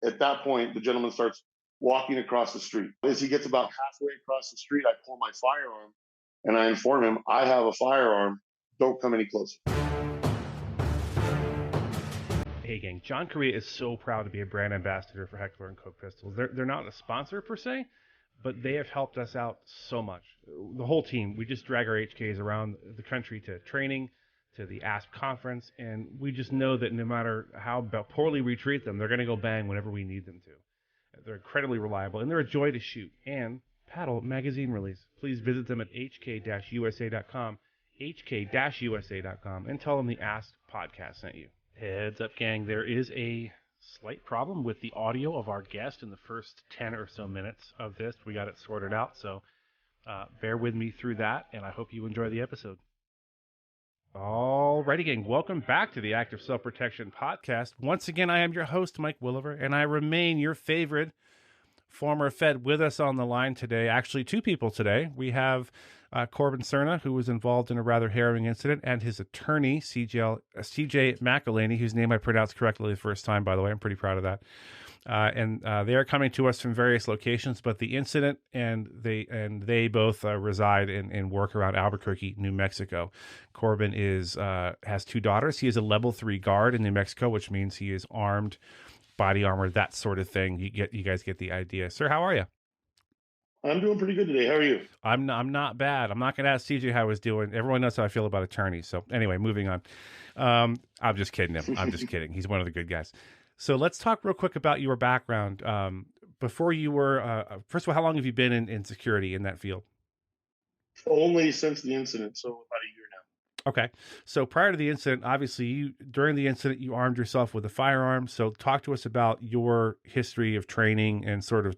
At that point, the gentleman starts walking across the street. As he gets about halfway across the street, I pull my firearm and I inform him, I have a firearm. Don't come any closer. Hey gang, John Correa is so proud to be a brand ambassador for Heckler and Koch pistols. They're not a sponsor per se, but they have helped us out so much. The whole team, we just drag our HKs around the country to training, to the ASP conference, and we just know that no matter how poorly we treat them, they're going to go bang whenever we need them to. They're incredibly reliable, and they're a joy to shoot and paddle magazine release. Please visit them at hk-usa.com, hk-usa.com, and tell them the Ask podcast sent you. Heads up, gang, there is a slight problem with the audio of our guest in the first 10 or so minutes of this. We got it sorted out, so bear with me through that, and I hope you enjoy the episode. Alrighty, gang, welcome back to the Active Self-Protection Podcast. Once again, I am your host, Mike Williver, and I remain your favorite former Fed. With us on the line today, actually two people today. We have Corban Serna, who was involved in a rather harrowing incident, and his attorney, CJ McElhaney, whose name I pronounced correctly the first time, by the way. I'm pretty proud of that. And they are coming to us from various locations, but the incident and they both reside and work around Albuquerque, New Mexico. Corban has two daughters. He is a level 3 guard in New Mexico, which means he is armed, body armor, that sort of thing. You guys get the idea. Sir, how are you? I'm doing pretty good today. How are you? I'm not bad. I'm not going to ask CJ how he's doing. Everyone knows how I feel about attorneys. So anyway, moving on. I'm just kidding him. I'm just kidding. He's one of the good guys. So let's talk real quick about your background. Before you were, first of all, how long have you been in security in that field? Only since the incident, so about a year now. Okay. So prior to the incident, obviously, during the incident, you armed yourself with a firearm. So talk to us about your history of training and sort of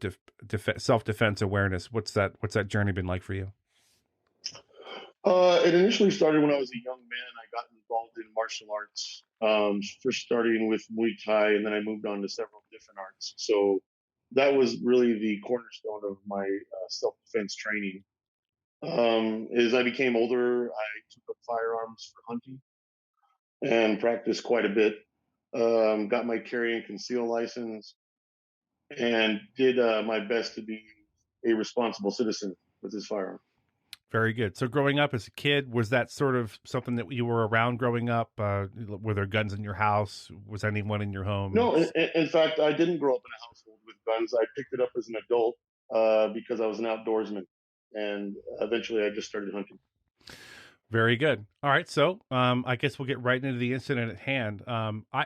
self-defense awareness. What's that journey been like for you? It initially started when I was a young man. I got involved in martial arts, first starting with Muay Thai, and then I moved on to several different arts. So that was really the cornerstone of my self-defense training. As I became older, I took up firearms for hunting and practiced quite a bit. Got my carry and conceal license and did my best to be a responsible citizen with this firearm. Very good. So growing up as a kid, was that sort of something that you were around growing up? Were there guns in your house? Was anyone in your home? No, in fact, I didn't grow up in a household with guns. I picked it up as an adult because I was an outdoorsman. And eventually I just started hunting. Very good. All right. So I guess we'll get right into the incident at hand. I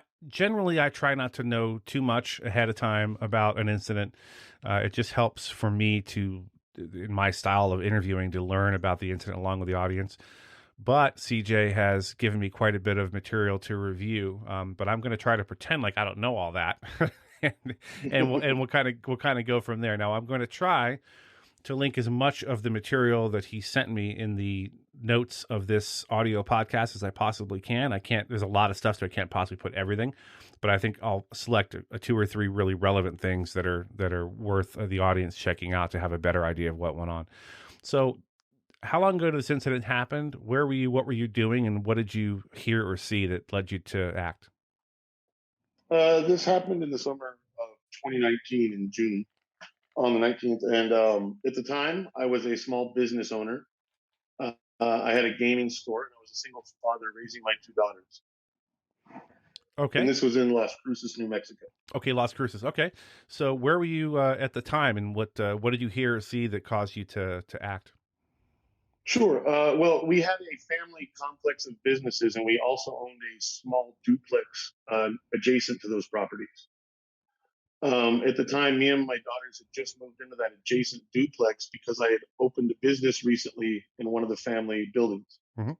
try not to know too much ahead of time about an incident. It just helps for me in my style of interviewing, to learn about the incident along with the audience. But CJ has given me quite a bit of material to review. But I'm going to try to pretend like I don't know all that, and we'll kind of go from there. Now I'm going to try to link as much of the material that he sent me in the notes of this audio podcast as I possibly can. There's a lot of stuff, so I can't possibly put everything, but I think I'll select a 2 or 3 really relevant things that are worth the audience checking out to have a better idea of what went on. So how long ago did this incident happen? Where were you? What were you doing? And what did you hear or see that led you to act? This happened in the summer of 2019 in June. On the 19th, and at the time, I was a small business owner. I had a gaming store, and I was a single father raising my 2 daughters. Okay. And this was in Las Cruces, New Mexico. Okay, Las Cruces. Okay. So where were you at the time, and what did you hear or see that caused you to act? Sure. Well, we had a family complex of businesses, and we also owned a small duplex adjacent to those properties. At the time, me and my daughters had just moved into that adjacent duplex because I had opened a business recently in one of the family buildings. Mm-hmm.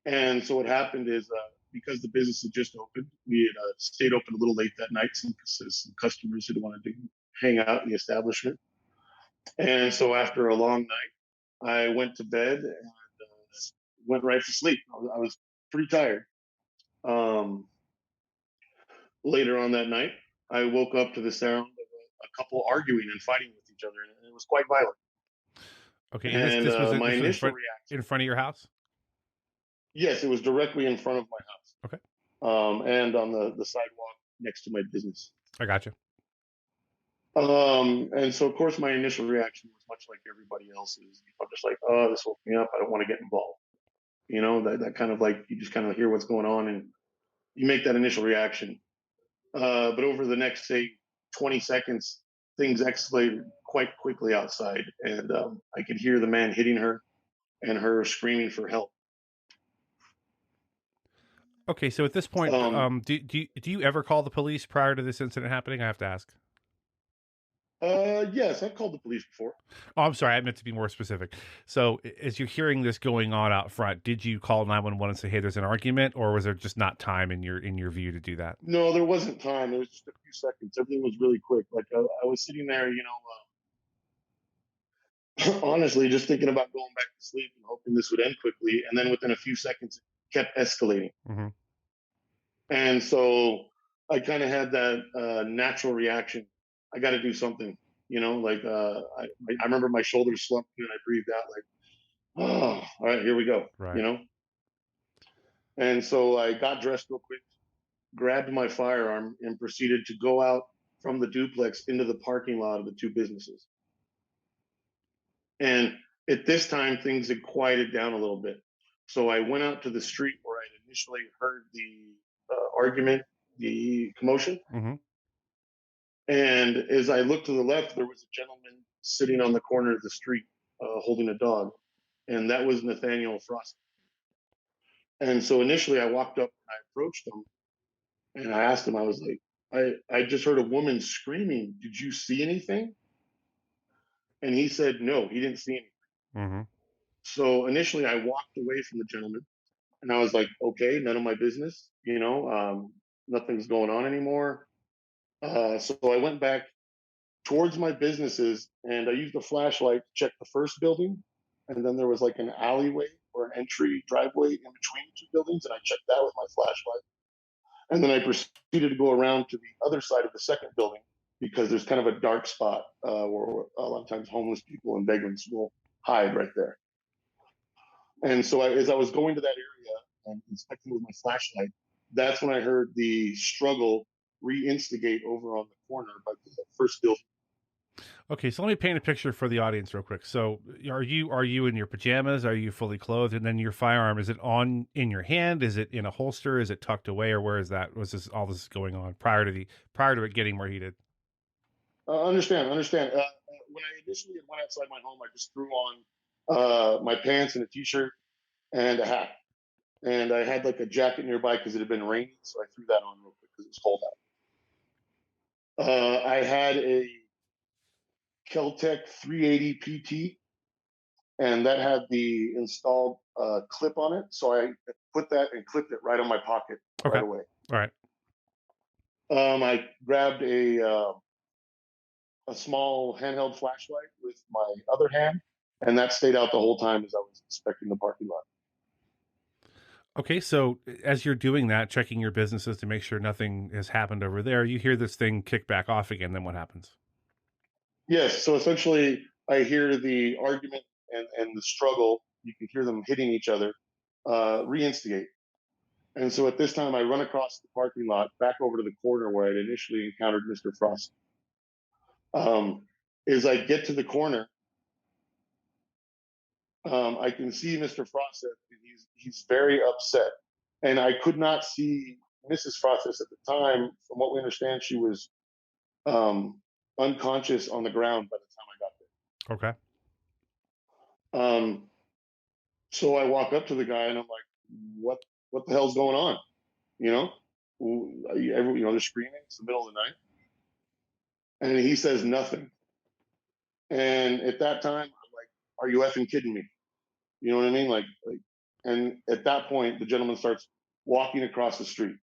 And so what happened is because the business had just opened, we had stayed open a little late that night because some customers had wanted to hang out in the establishment. And so after a long night, I went to bed and went right to sleep. I was pretty tired. Later on that night, I woke up to the sound of a couple arguing and fighting with each other, and it was quite violent. Okay, and this was my initial reaction in front of your house? Yes, it was directly in front of my house. Okay. And on the sidewalk next to my business. I got you. And so of course my initial reaction was much like everybody else's. I'm just like, oh, this woke me up. I don't want to get involved. That kind of like you just kind of hear what's going on and you make that initial reaction. But over the next say 20 seconds, things escalated quite quickly outside, and I could hear the man hitting her and her screaming for help. Okay, so at this point, do you ever call the police prior to this incident happening? I have to ask. Yes, I've called the police before. Oh, I'm sorry. I meant to be more specific. So, as you're hearing this going on out front, did you call 911 and say, "Hey, there's an argument," or was there just not time in your view to do that? No, there wasn't time. It was just a few seconds. Everything was really quick. Like I was sitting there, honestly, just thinking about going back to sleep and hoping this would end quickly. And then within a few seconds, it kept escalating. Mm-hmm. And so I kind of had that natural reaction. I got to do something, I remember my shoulders slumped and I breathed out like, oh, all right, here we go, Right. And so I got dressed real quick, grabbed my firearm, and proceeded to go out from the duplex into the parking lot of the two businesses. And at this time, things had quieted down a little bit. So I went out to the street where I'd initially heard the argument, the commotion. Mm-hmm. And as I looked to the left, there was a gentleman sitting on the corner of the street holding a dog. And that was Nathaniel Frost. And so initially I walked up and I approached him and I asked him, I was like, I just heard a woman screaming. Did you see anything? And he said, no, he didn't see anything. Mm-hmm. So initially I walked away from the gentleman and I was like, okay, none of my business, nothing's going on anymore. So I went back towards my businesses and I used a flashlight to check the first building. And then there was like an alleyway or an entry driveway in between the two buildings. And I checked that with my flashlight. And then I proceeded to go around to the other side of the second building because there's kind of a dark spot where a lot of times homeless people and vagrants will hide right there. And so as I was going to that area and inspecting with my flashlight, that's when I heard the struggle reinstigate over on the corner by the first building. Okay, so let me paint a picture for the audience real quick. So, are you in your pajamas? Are you fully clothed? And then your firearm, is it on in your hand? Is it in a holster? Is it tucked away, or where is that? Was this all this going on prior to it getting more heated? Understand. When I initially went outside my home, I just threw on my pants and a t-shirt and a hat, and I had like a jacket nearby because it had been raining, so I threw that on real quick because it was cold out. I had a Keltec 380 PT, and that had the installed clip on it. So I put that and clipped it right on my pocket Okay, right away. all right. I grabbed a small handheld flashlight with my other hand, and that stayed out the whole time as I was inspecting the parking lot. Okay, so as you're doing that, checking your businesses to make sure nothing has happened over there, you hear this thing kick back off again. Then what happens? Yes, so essentially, I hear the argument and the struggle. You can hear them hitting each other, reinstigate. And so at this time, I run across the parking lot back over to the corner where I'd initially encountered Mr. Frost. As I get to the corner, I can see Mr. Frost, and he's very upset. And I could not see Mrs. Frost at the time. From what we understand, she was unconscious on the ground by the time I got Okay. there. So I walk up to the guy and I'm like, "What the hell's going on? You know, they're screaming. It's the middle of the night." And he says nothing. And at that time, I'm like, "Are you effing kidding me?" You know what I mean? And at that point, the gentleman starts walking across the street.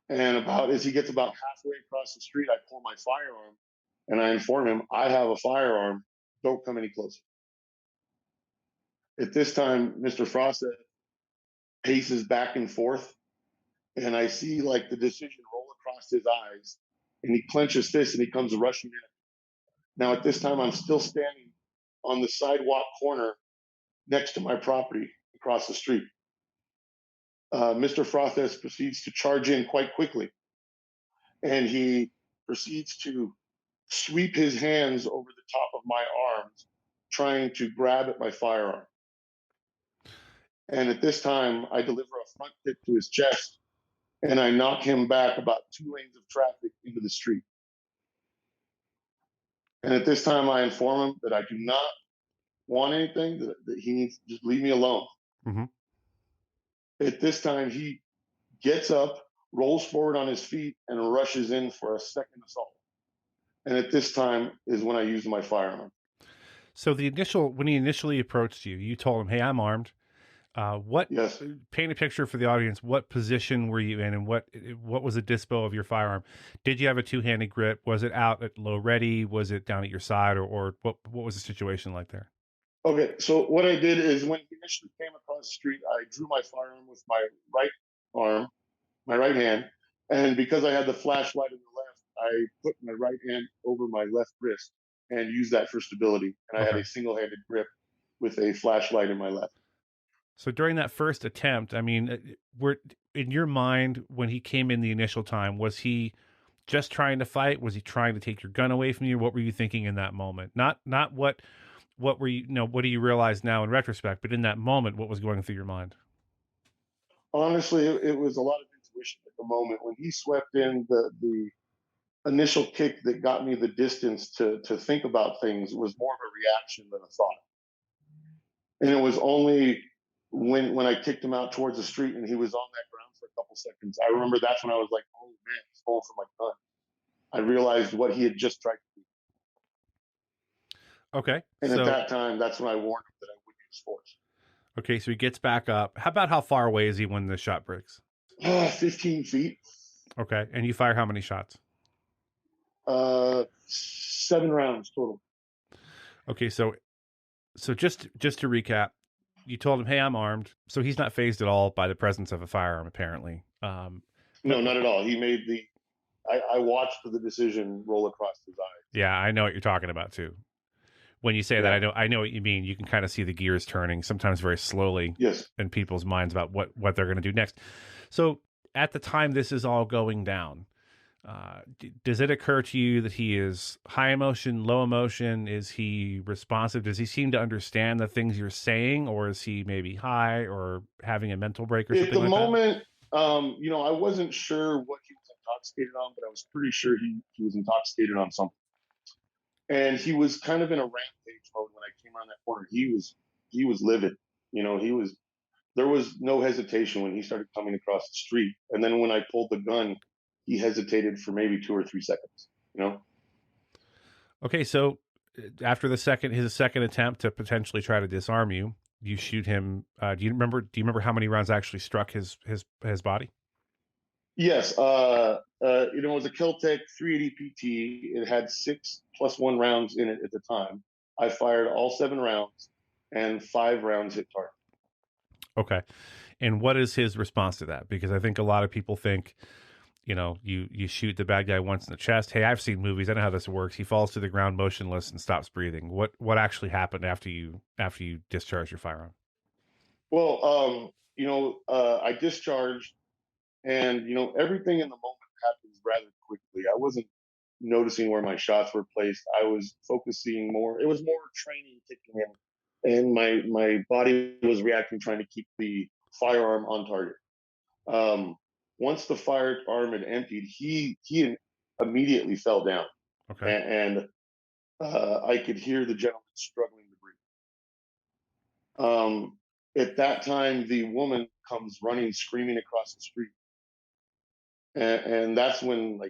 And about as he gets about halfway across the street, I pull my firearm and I inform him, "I have a firearm. Don't come any closer." At this time, Mr. Frost paces back and forth, and I see like the decision roll across his eyes, and he clenches fists and he comes rushing in. Now, at this time, I'm still standing on the sidewalk corner next to my property across the street. Mr. Frost proceeds to charge in quite quickly. and he proceeds to sweep his hands over the top of my arms, trying to grab at my firearm. And at this time, I deliver a front kick to his chest, and I knock him back about 2 lanes of traffic into the street. And at this time, I inform him that I do not want anything, that he needs to just leave me alone. Mm-hmm. At this time, he gets up, rolls forward on his feet, and rushes in for a second assault. And at this time is when I use my firearm. So when he initially approached you, you told him, "Hey, I'm armed." What Yes. Paint a picture for the audience. What position were you in, and what was the dispo of your firearm? Did you have a two-handed grip? Was it out at low ready? Was it down at your side, or what was the situation like there? Okay, so what I did is when he initially came across the street, I drew my firearm with my right arm, my right hand, and because I had the flashlight in the left, I put my right hand over my left wrist and used that for stability. And I had Okay. a single-handed grip with a flashlight in my left. So during that first attempt, I mean, were in your mind when he came in the initial time, was he just trying to fight? Was he trying to take your gun away from you? What were you thinking in that moment? Not what were you, what do you realize now in retrospect, but in that moment, what was going through your mind? Honestly, it was a lot of intuition at the moment. When he swept in, the initial kick that got me the distance to think about things was more of a reaction than a thought. And it was only when I kicked him out towards the street and he was on that ground for a couple seconds, I remember that's when I was like, oh man, he's going for my gun. I realized what he had just tried to do. Okay. And at that time, that's when I warned him that I would use force. Okay, so he gets back up. How about how far away is he when the shot breaks? 15 feet. Okay. And you fire how many shots? 7 rounds total. Okay, so just to recap, you told him, "Hey, I'm armed," so he's not phased at all by the presence of a firearm, apparently. No, not at all. He made the. I watched the decision roll across his eyes. Yeah, I know what you're talking about too. When you say that, Yeah. I know what you mean. You can kind of see the gears turning, sometimes very slowly, Yes. in people's minds about what they're going to do next. So at the time this is all going down, does it occur to you that he is high emotion, low emotion? Is he responsive? Does he seem to understand the things you're saying, or is he maybe high or having a mental break or At something the like that? moment, I wasn't sure what he was intoxicated on, but I was pretty sure he was intoxicated on something. And he was kind of in a rampage mode when I came around that corner. He was livid. There was no hesitation when he started coming across the street. And then when I pulled the gun, he hesitated for maybe 2 or 3 seconds. Okay, so after his second attempt to potentially try to disarm you, you shoot him. Do you remember how many rounds actually struck his body? Yes. It was a Keltec 380 PT. It had 6 + 1 rounds in it at the time. I fired all 7 rounds, and 5 rounds hit target. Okay, and what is his response to that? Because I think a lot of people think, you shoot the bad guy once in the chest. Hey, I've seen movies. I know how this works. He falls to the ground motionless and stops breathing. What actually happened after you discharged your firearm? Well, I discharged, and everything in the moment happens rather quickly. I wasn't noticing where my shots were placed. I was focusing more. It was more training kicking in, and my body was reacting, trying to keep the firearm on target. Um, Once the firearm had emptied, he immediately fell down, Okay. and I could hear the gentleman struggling to breathe. At that time, the woman comes running, screaming across the street, and that's when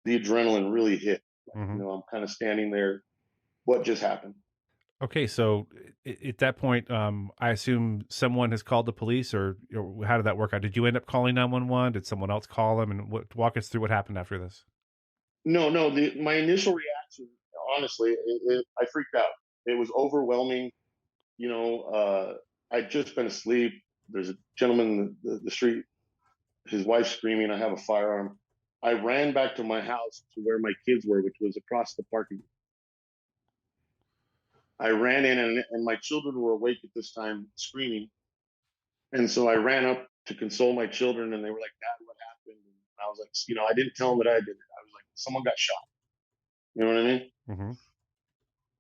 the adrenaline really hit. Mm-hmm. I'm kind of standing there. What just happened? Okay, so at that point, I assume someone has called the police, or how did that work out? Did you end up calling 911? Did someone else call them? And walk us through what happened after this. No, no. My initial reaction, honestly, I freaked out. It was overwhelming. I'd just been asleep. There's a gentleman in the street, his wife screaming. I have a firearm. I ran back to my house to where my kids were, which was across the parking lot. I ran in, and my children were awake at this time, screaming. And so I ran up to console my children, and they were like, "Dad, what happened?" And I was like, I didn't tell them that I did it. I was like, someone got shot. You know what I mean? Mm-hmm.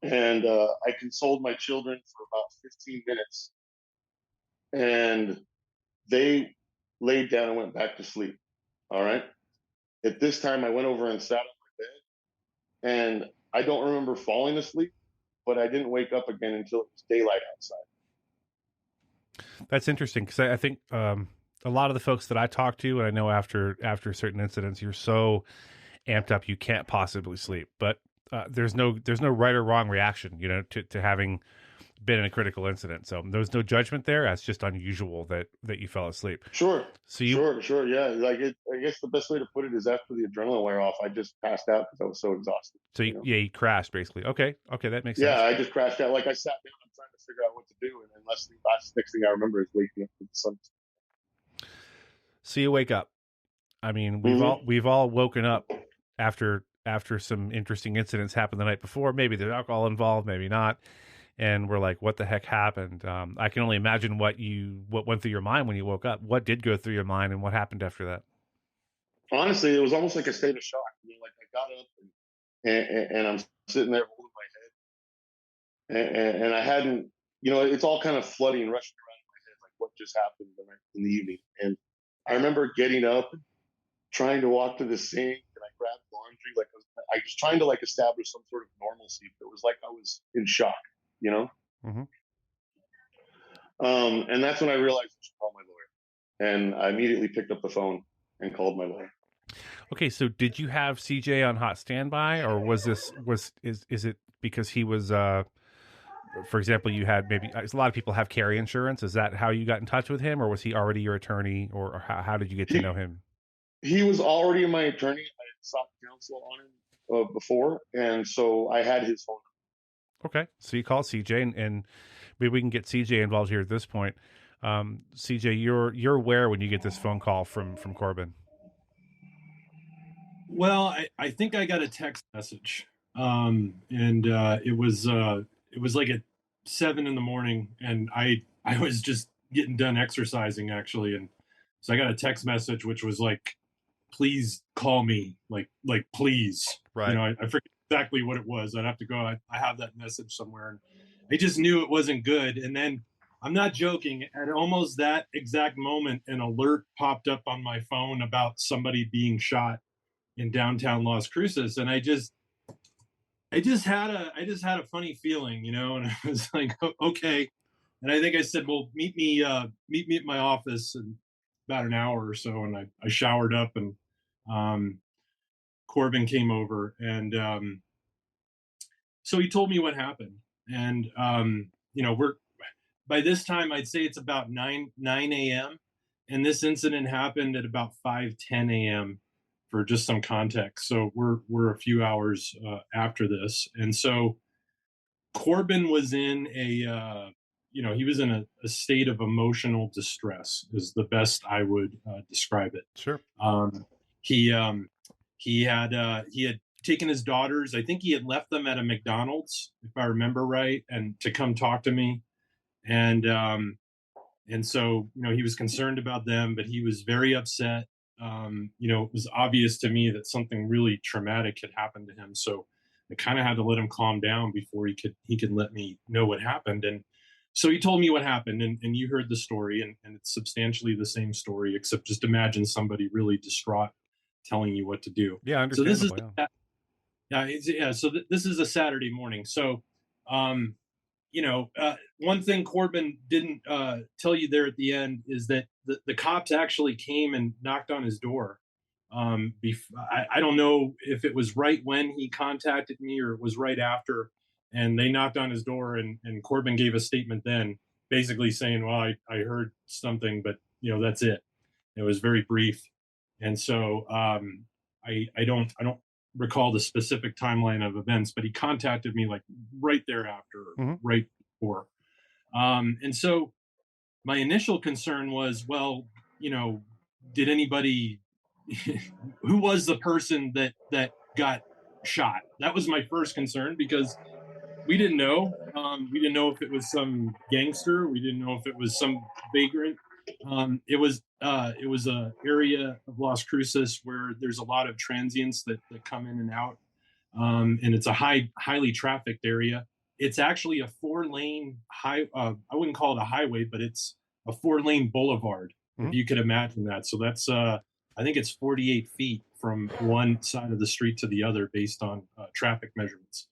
And I consoled my children for about 15 minutes, and they laid down and went back to sleep. All right. At this time, I went over and sat on my bed, and I don't remember falling asleep, but I didn't wake up again until it was daylight outside. That's interesting because I think a lot of the folks that I talk to, and I know after certain incidents, you're so amped up you can't possibly sleep. But there's no right or wrong reaction, to having been in a critical incident. So there was no judgment there. That's just unusual that you fell asleep. Sure, So you sure, yeah. Like I guess the best way to put it is after the adrenaline wear off, I just passed out because I was so exhausted. yeah, you crashed basically. Okay, that makes sense. Yeah, I just crashed out. Like I sat down, I'm trying to figure out what to do, and then next thing I remember is waking up with the sun. So you wake up. I mean, Mm-hmm. we've all woken up after some interesting incidents happened the night before. Maybe there's alcohol involved, maybe not, and we're like, "What the heck happened?" I can only imagine what went through your mind when you woke up. What did go through your mind, and what happened after that? Honestly, it was almost like a state of shock. Like I got up and I'm sitting there holding my head, and I hadn't, it's all kind of flooding, rushing around in my head, like what just happened in the evening. And I remember getting up, trying to walk to the sink, and I grabbed laundry. Like I was trying to like establish some sort of normalcy. It was like I was in shock, you know. Mm-hmm. And that's when I realized I should call my lawyer, and I immediately picked up the phone and called my lawyer. Okay, so did you have CJ on hot standby, or is it because he was for example, you had maybe a lot of people have carry insurance. Is that how you got in touch with him, or was he already your attorney, or how did you get to know him? He was already my attorney. I had sought counsel on him before, and so I had his phone number. Okay, so you call CJ, and maybe we can get CJ involved here at this point. CJ, you're where when you get this phone call from Corban? Well, I think I got a text message, and it was like at 7 a.m, and I was just getting done exercising actually, and so I got a text message which was like, "Please call me," like please, Right. I forget exactly what it was. I'd have to go. I have that message somewhere, and I just knew it wasn't good. And then I'm not joking. At almost that exact moment, an alert popped up on my phone about somebody being shot in downtown Las Cruces, and I just had a funny feeling, and I was like, okay. And I think I said, well, meet me at my office in about an hour or so. And I showered up, and um, Corban came over, and so he told me what happened. And we're by this time I'd say it's about 9 a.m. and this incident happened at about 5:10 a.m. for just some context. So we're a few hours after this, and so Corban was in he was in a state of emotional distress, is the best I would describe it. Sure. He he had taken his daughters. I think he had left them at a McDonald's, if I remember right, and to come talk to me. And so he was concerned about them, but he was very upset. It was obvious to me that something really traumatic had happened to him. So I kind of had to let him calm down before he could let me know what happened. And so he told me what happened, and you heard the story, and it's substantially the same story, except just imagine somebody really distraught telling you what to do. Yeah, So this is understandable. yeah. So this is a Saturday morning. So one thing Corban didn't tell you there at the end is that the cops actually came and knocked on his door. I don't know if it was right when he contacted me or it was right after, and they knocked on his door, and Corban gave a statement then, basically saying, "Well, I heard something, but that's it." It was very brief, and so I don't recall the specific timeline of events, but he contacted me like right thereafter, Mm-hmm. right before. And so my initial concern was, well, did anybody, who was the person that got shot? That was my first concern, because we didn't know. We didn't know if it was some gangster. We didn't know if it was some vagrant. It was a area of Las Cruces where there's a lot of transients that come in and out, and it's a highly trafficked area. It's actually a 4-lane high. I wouldn't call it a highway, but it's a 4-lane boulevard, if Mhm. you could imagine that. So that's I think it's 48 feet from one side of the street to the other based on traffic measurements.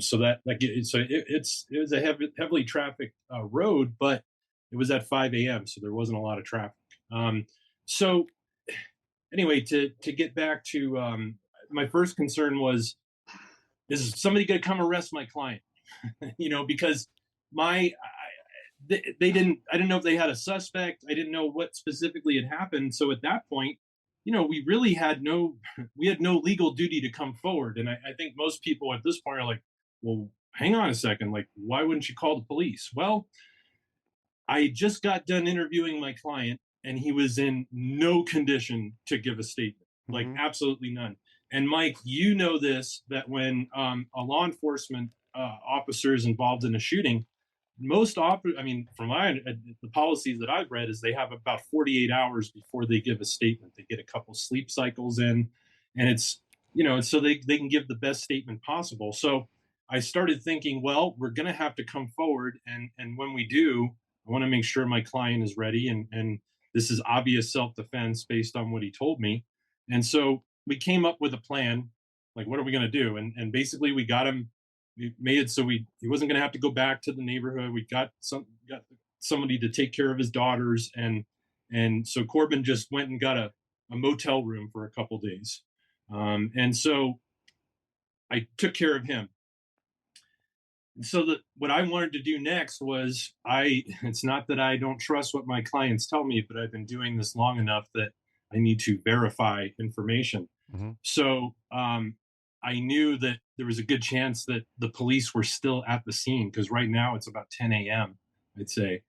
So it was a heavily trafficked road, but it was at 5 a.m., so there wasn't a lot of traffic. So anyway, to get back to my first concern was, is somebody going to come arrest my client? Because my they didn't. I didn't know if they had a suspect. I didn't know what specifically had happened. So at that point, we really had no we had no legal duty to come forward. And I think most people at this point are like, well, hang on a second, like, why wouldn't you call the police? Well, I just got done interviewing my client, and he was in no condition to give a statement, like Mhm. absolutely none. And Mike, you know this, that when a law enforcement officer is involved in a shooting, I mean, from the policies that I've read is they have about 48 hours before they give a statement. They get a couple sleep cycles in, and it's so they can give the best statement possible. So I started thinking, well, we're going to have to come forward, and when we do, I want to make sure my client is ready, and this is obvious self-defense based on what he told me. And so we came up with a plan, like, what are we going to do? And basically we got him, we made it so he wasn't going to have to go back to the neighborhood. We got somebody to take care of his daughters, and so Corban just went and got a motel room for a couple days. And so I took care of him. So what I wanted to do next was, it's not that I don't trust what my clients tell me, but I've been doing this long enough that I need to verify information. Mhm. So I knew that there was a good chance that the police were still at the scene, because right now it's about 10 a.m., I'd say.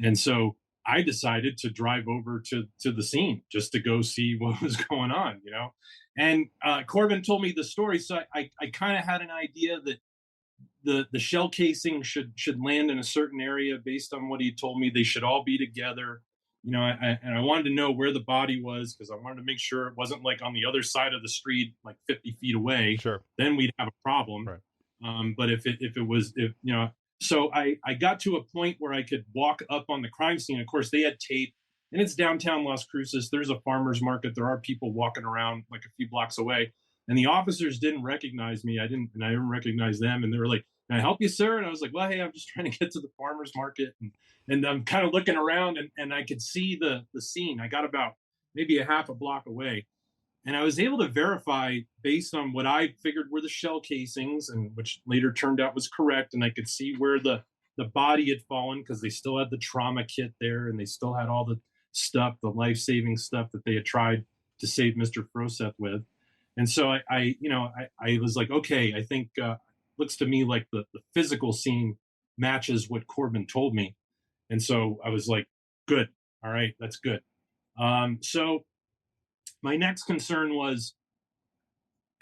And so I decided to drive over to the scene just to go see what was going on, And Corbin told me the story, so I kind of had an idea that the shell casing should land in a certain area based on what he told me. They should all be together. And I wanted to know where the body was, because I wanted to make sure it wasn't like on the other side of the street, like 50 feet away. Sure. Then we'd have a problem. Right. But if it was, so I got to a point where I could walk up on the crime scene. Of course, they had tape, and it's downtown Las Cruces. There's a farmer's market. There are people walking around like a few blocks away, and the officers didn't recognize me. And I didn't recognize them. And they were like, "Can I help you, sir?" And I was like, "Well, hey, I'm just trying to get to the farmer's market." And I'm kind of looking around, and I could see the scene. I got about maybe a half a block away. And I was able to verify based on what I figured were the shell casings, and which later turned out was correct. And I could see where the body had fallen, because they still had the trauma kit there, and they still had all the stuff, the life-saving stuff that they had tried to save Mr. Froseth with. And so I was like, okay, I think looks to me like the physical scene matches what Corbin told me. And so I was like, good, all right, that's good. So my next concern was,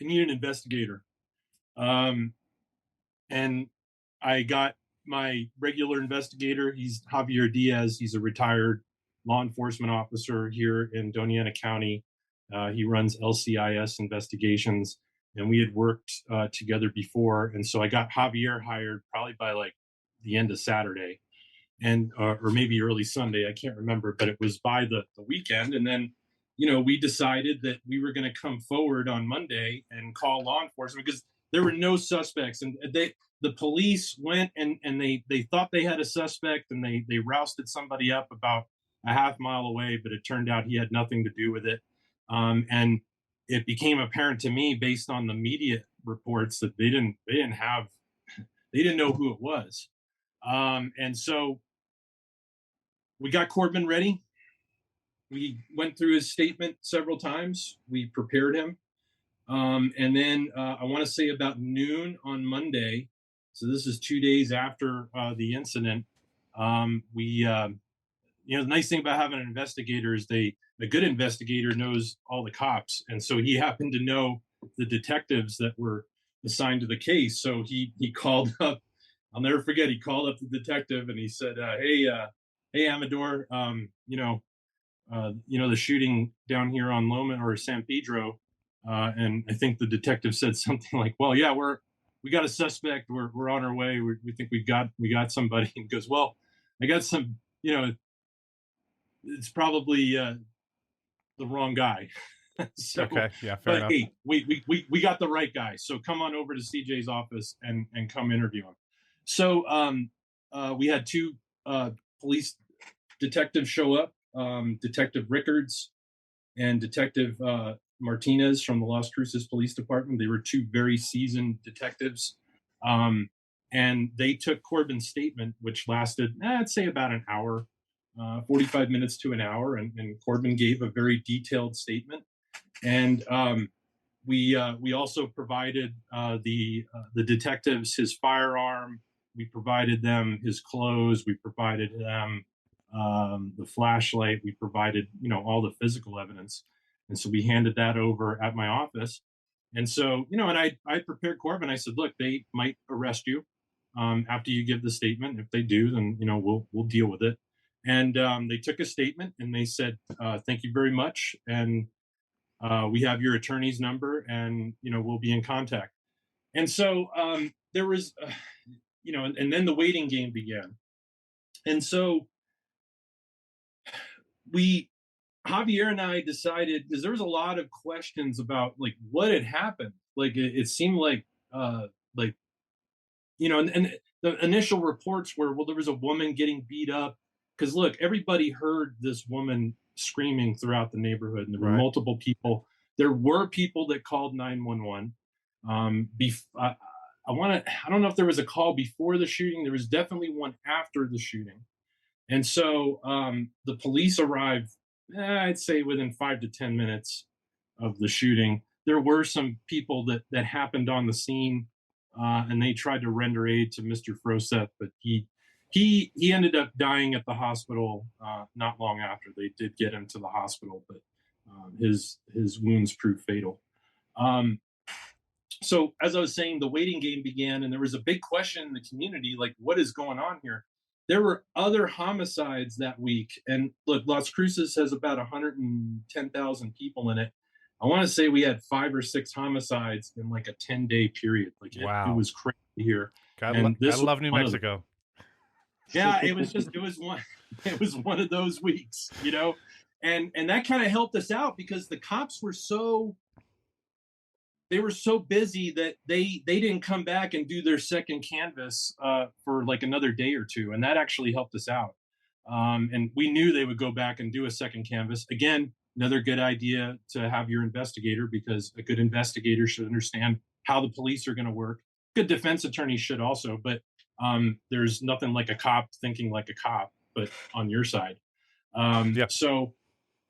I need an investigator. Um, and I got my regular investigator. He's Javier Diaz. He's a retired law enforcement officer here in Doñana County. He runs LCIS investigations, and we had worked together before. And so I got Javier hired probably by like the end of Saturday, and or maybe early Sunday. I can't remember, but it was by the weekend. And then, we decided that we were going to come forward on Monday and call law enforcement, because there were no suspects, and the police went and they thought they had a suspect, and they rousted somebody up about a half mile away, but it turned out he had nothing to do with it. And it became apparent to me, based on the media reports, that they didn't know who it was. And so we got Corbin ready. We went through his statement several times. We prepared him. And then I want to say about noon on Monday, so this is 2 days after the incident, the nice thing about having an investigator is a good investigator knows all the cops. And so he happened to know the detectives that were assigned to the case. So he called up, I'll never forget, he called up the detective, and he said, hey, Amador, the shooting down here on Loma or San Pedro. And I think the detective said something like, well, yeah, we got a suspect. We're on our way. We think we got somebody. And goes, well, I got some, it's probably the wrong guy. So, Okay, yeah, fair but enough. hey, we got the right guy. So come on over to CJ's office and come interview him. So we had two police detectives show up, Detective Rickards and Detective Martinez from the Las Cruces Police Department. They were two very seasoned detectives. And they took Corban's statement, which lasted, I'd say, about an hour, 45 minutes to an hour. And Corban gave a very detailed statement. And we also provided the detectives his firearm. We provided them his clothes. We provided them the flashlight. We provided all the physical evidence, and so we handed that over at my office. And so and I prepared Corbin. I said, look, they might arrest you after you give the statement. If they do, then we'll deal with it. And they took a statement and they said, thank you very much, and we have your attorney's number, and we'll be in contact. And so there was and then the waiting game began. And so Javier and I decided, because there was a lot of questions about like what had happened. Like it seemed like and the initial reports were, well, there was a woman getting beat up. Because look, everybody heard this woman screaming throughout the neighborhood, and there were Right. multiple people. There were people that called 911. I don't know if there was a call before the shooting. There was definitely one after the shooting. And so the police arrived, I'd say within 5 to 10 minutes of the shooting. There were some people that happened on the scene, and they tried to render aid to Mr. Froseth, but he ended up dying at the hospital not long after. They did get him to the hospital, but his wounds proved fatal. So as I was saying, the waiting game began, and there was a big question in the community, like, what is going on here? There were other homicides that week, and look, Las Cruces has about 110,000 people in it. I want to say we had 5 or 6 homicides in like a 10-day period. Like it Wow. was crazy here. Gotta This was love New one of them. Mexico. Yeah, it was one of those weeks, and that kind of helped us out because the cops were so busy that they didn't come back and do their second canvas for like another day or two, and that actually helped us out. And we knew they would go back and do a second canvas. Again, another good idea to have your investigator, because a good investigator should understand how the police are going to work. Good defense attorneys should also, but there's nothing like a cop thinking like a cop, but on your side. Yep. So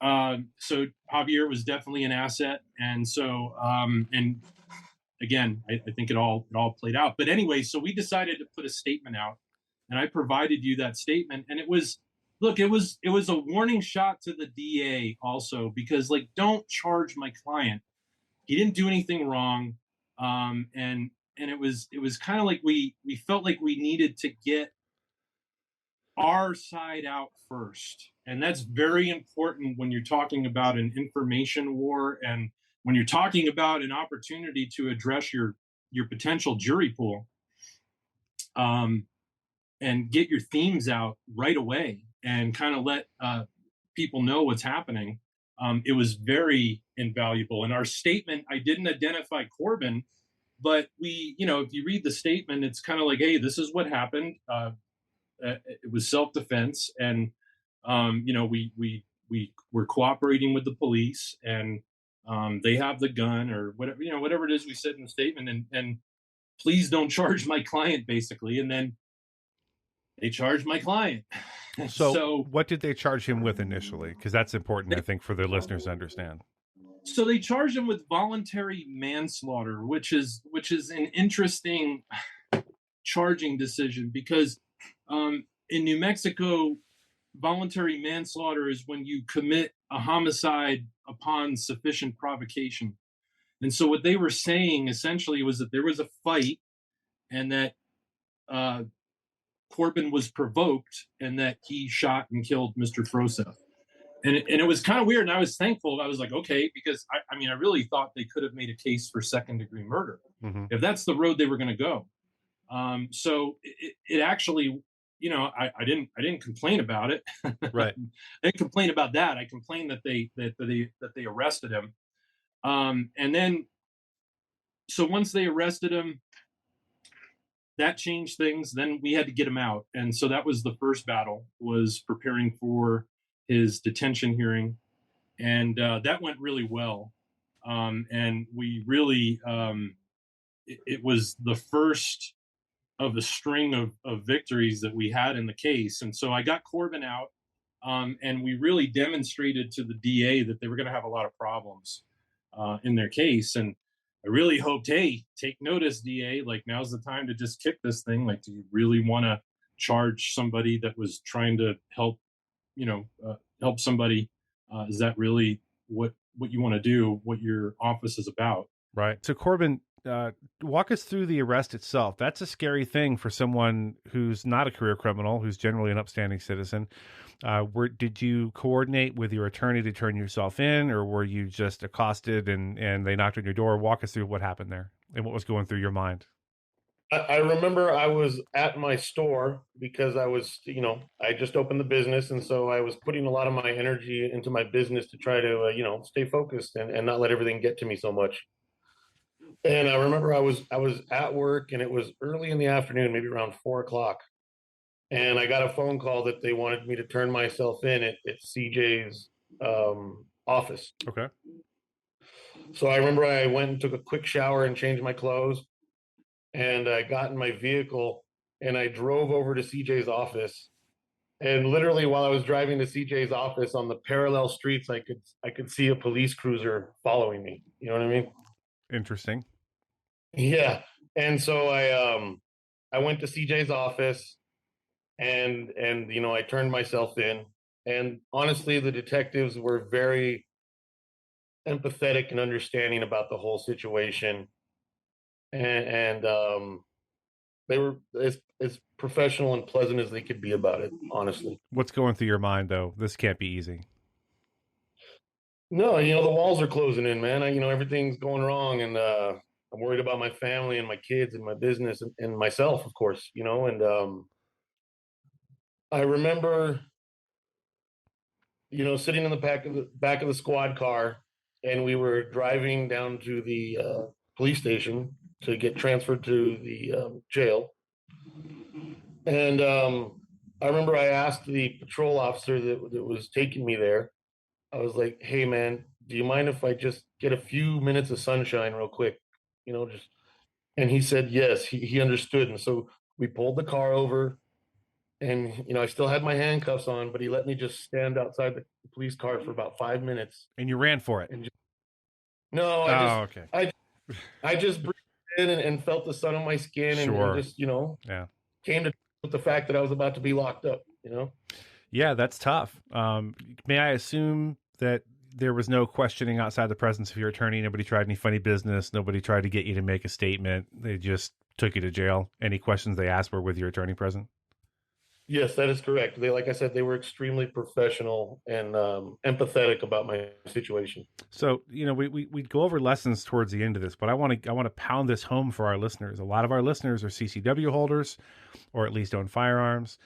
Javier was definitely an asset, and so and again, I think it all played out. But anyway, so we decided to put a statement out, and I provided you that statement, and it was a warning shot to the DA also, because like, don't charge my client. He didn't do anything wrong, and it was kind of like we felt like we needed to get our side out first. And that's very important when you're talking about an information war, and when you're talking about an opportunity to address your potential jury pool, and get your themes out right away and kind of let people know what's happening. It was very invaluable. In our statement, I didn't identify Corban, but if you read the statement, it's kind of like, hey, this is what happened. It was self-defense, and we were cooperating with the police, and they have the gun, or whatever it is we said in the statement, and please don't charge my client, basically. And then they charged my client. So what did they charge him with initially? Because that's important, they, I think, for the listeners to understand. so they charged him with voluntary manslaughter, which is an interesting charging decision, because in New Mexico, voluntary manslaughter is when you commit a homicide upon sufficient provocation. And so what they were saying essentially was that there was a fight, and that Corban was provoked and that he shot and killed Mr. Froseth. And it was kind of weird. And I was thankful. I was like, okay, because I mean, I really thought they could have made a case for second-degree murder if that's the road they were going to go. So it actually, I didn't complain about it. Right. I didn't complain about that. I complained that they arrested him. And then, so once they arrested him, that changed things. Then we had to get him out, and so that was the first battle, was preparing for his detention hearing, and that went really well. And we really, it was the first of a string of victories that we had in the case. And so I got Corban out, and we really demonstrated to the DA that they were going to have a lot of problems in their case. And I really hoped, hey, take notice, DA. Like, now's the time to just kick this thing. Like, do you really want to charge somebody that was trying to help, help somebody? Is that really what you want to do? What your office is about? Right. So Corban, walk us through the arrest itself. That's a scary thing for someone who's not a career criminal, who's generally an upstanding citizen. Did you coordinate with your attorney to turn yourself in, or were you just accosted and they knocked on your door? Walk us through what happened there and what was going through your mind. I remember I was at my store because I was, I just opened the business. And so I was putting a lot of my energy into my business to try to, stay focused and not let everything get to me so much. And I remember I was at work, and it was early in the afternoon, maybe around 4 o'clock. And I got a phone call that they wanted me to turn myself in at CJ's office. Okay. So I remember I went and took a quick shower and changed my clothes. And I got in my vehicle and I drove over to CJ's office. And literally, while I was driving to CJ's office on the parallel streets, I could see a police cruiser following me. You know what I mean? Interesting. Yeah. And so I went to CJ's office, and I turned myself in. And honestly, the detectives were very empathetic and understanding about the whole situation. And they were as professional and pleasant as they could be about it, honestly. What's going through your mind, though? This can't be easy. No, the walls are closing in, man. Everything's going wrong, and I'm worried about my family and my kids and my business and myself, of course. And I remember, sitting in the back of the squad car, and we were driving down to the police station to get transferred to the jail. And I remember I asked the patrol officer that was taking me there. I was like, "Hey, man, do you mind if I just get a few minutes of sunshine real quick?" Just. And he said yes. He understood, and so we pulled the car over. And I still had my handcuffs on, but he let me just stand outside the police car for about 5 minutes. And you ran for it? No, okay. I just breathed in and felt the sun on my skin, Sure. and just yeah, came to with the fact that I was about to be locked up. Yeah, that's tough. May I assume that there was no questioning outside the presence of your attorney? Nobody tried any funny business. Nobody tried to get you to make a statement. They just took you to jail. Any questions they asked were with your attorney present? Yes, that is correct. Like I said, they were extremely professional and empathetic about my situation. So, we go over lessons towards the end of this, but I want to pound this home for our listeners. A lot of our listeners are CCW holders, or at least own firearms.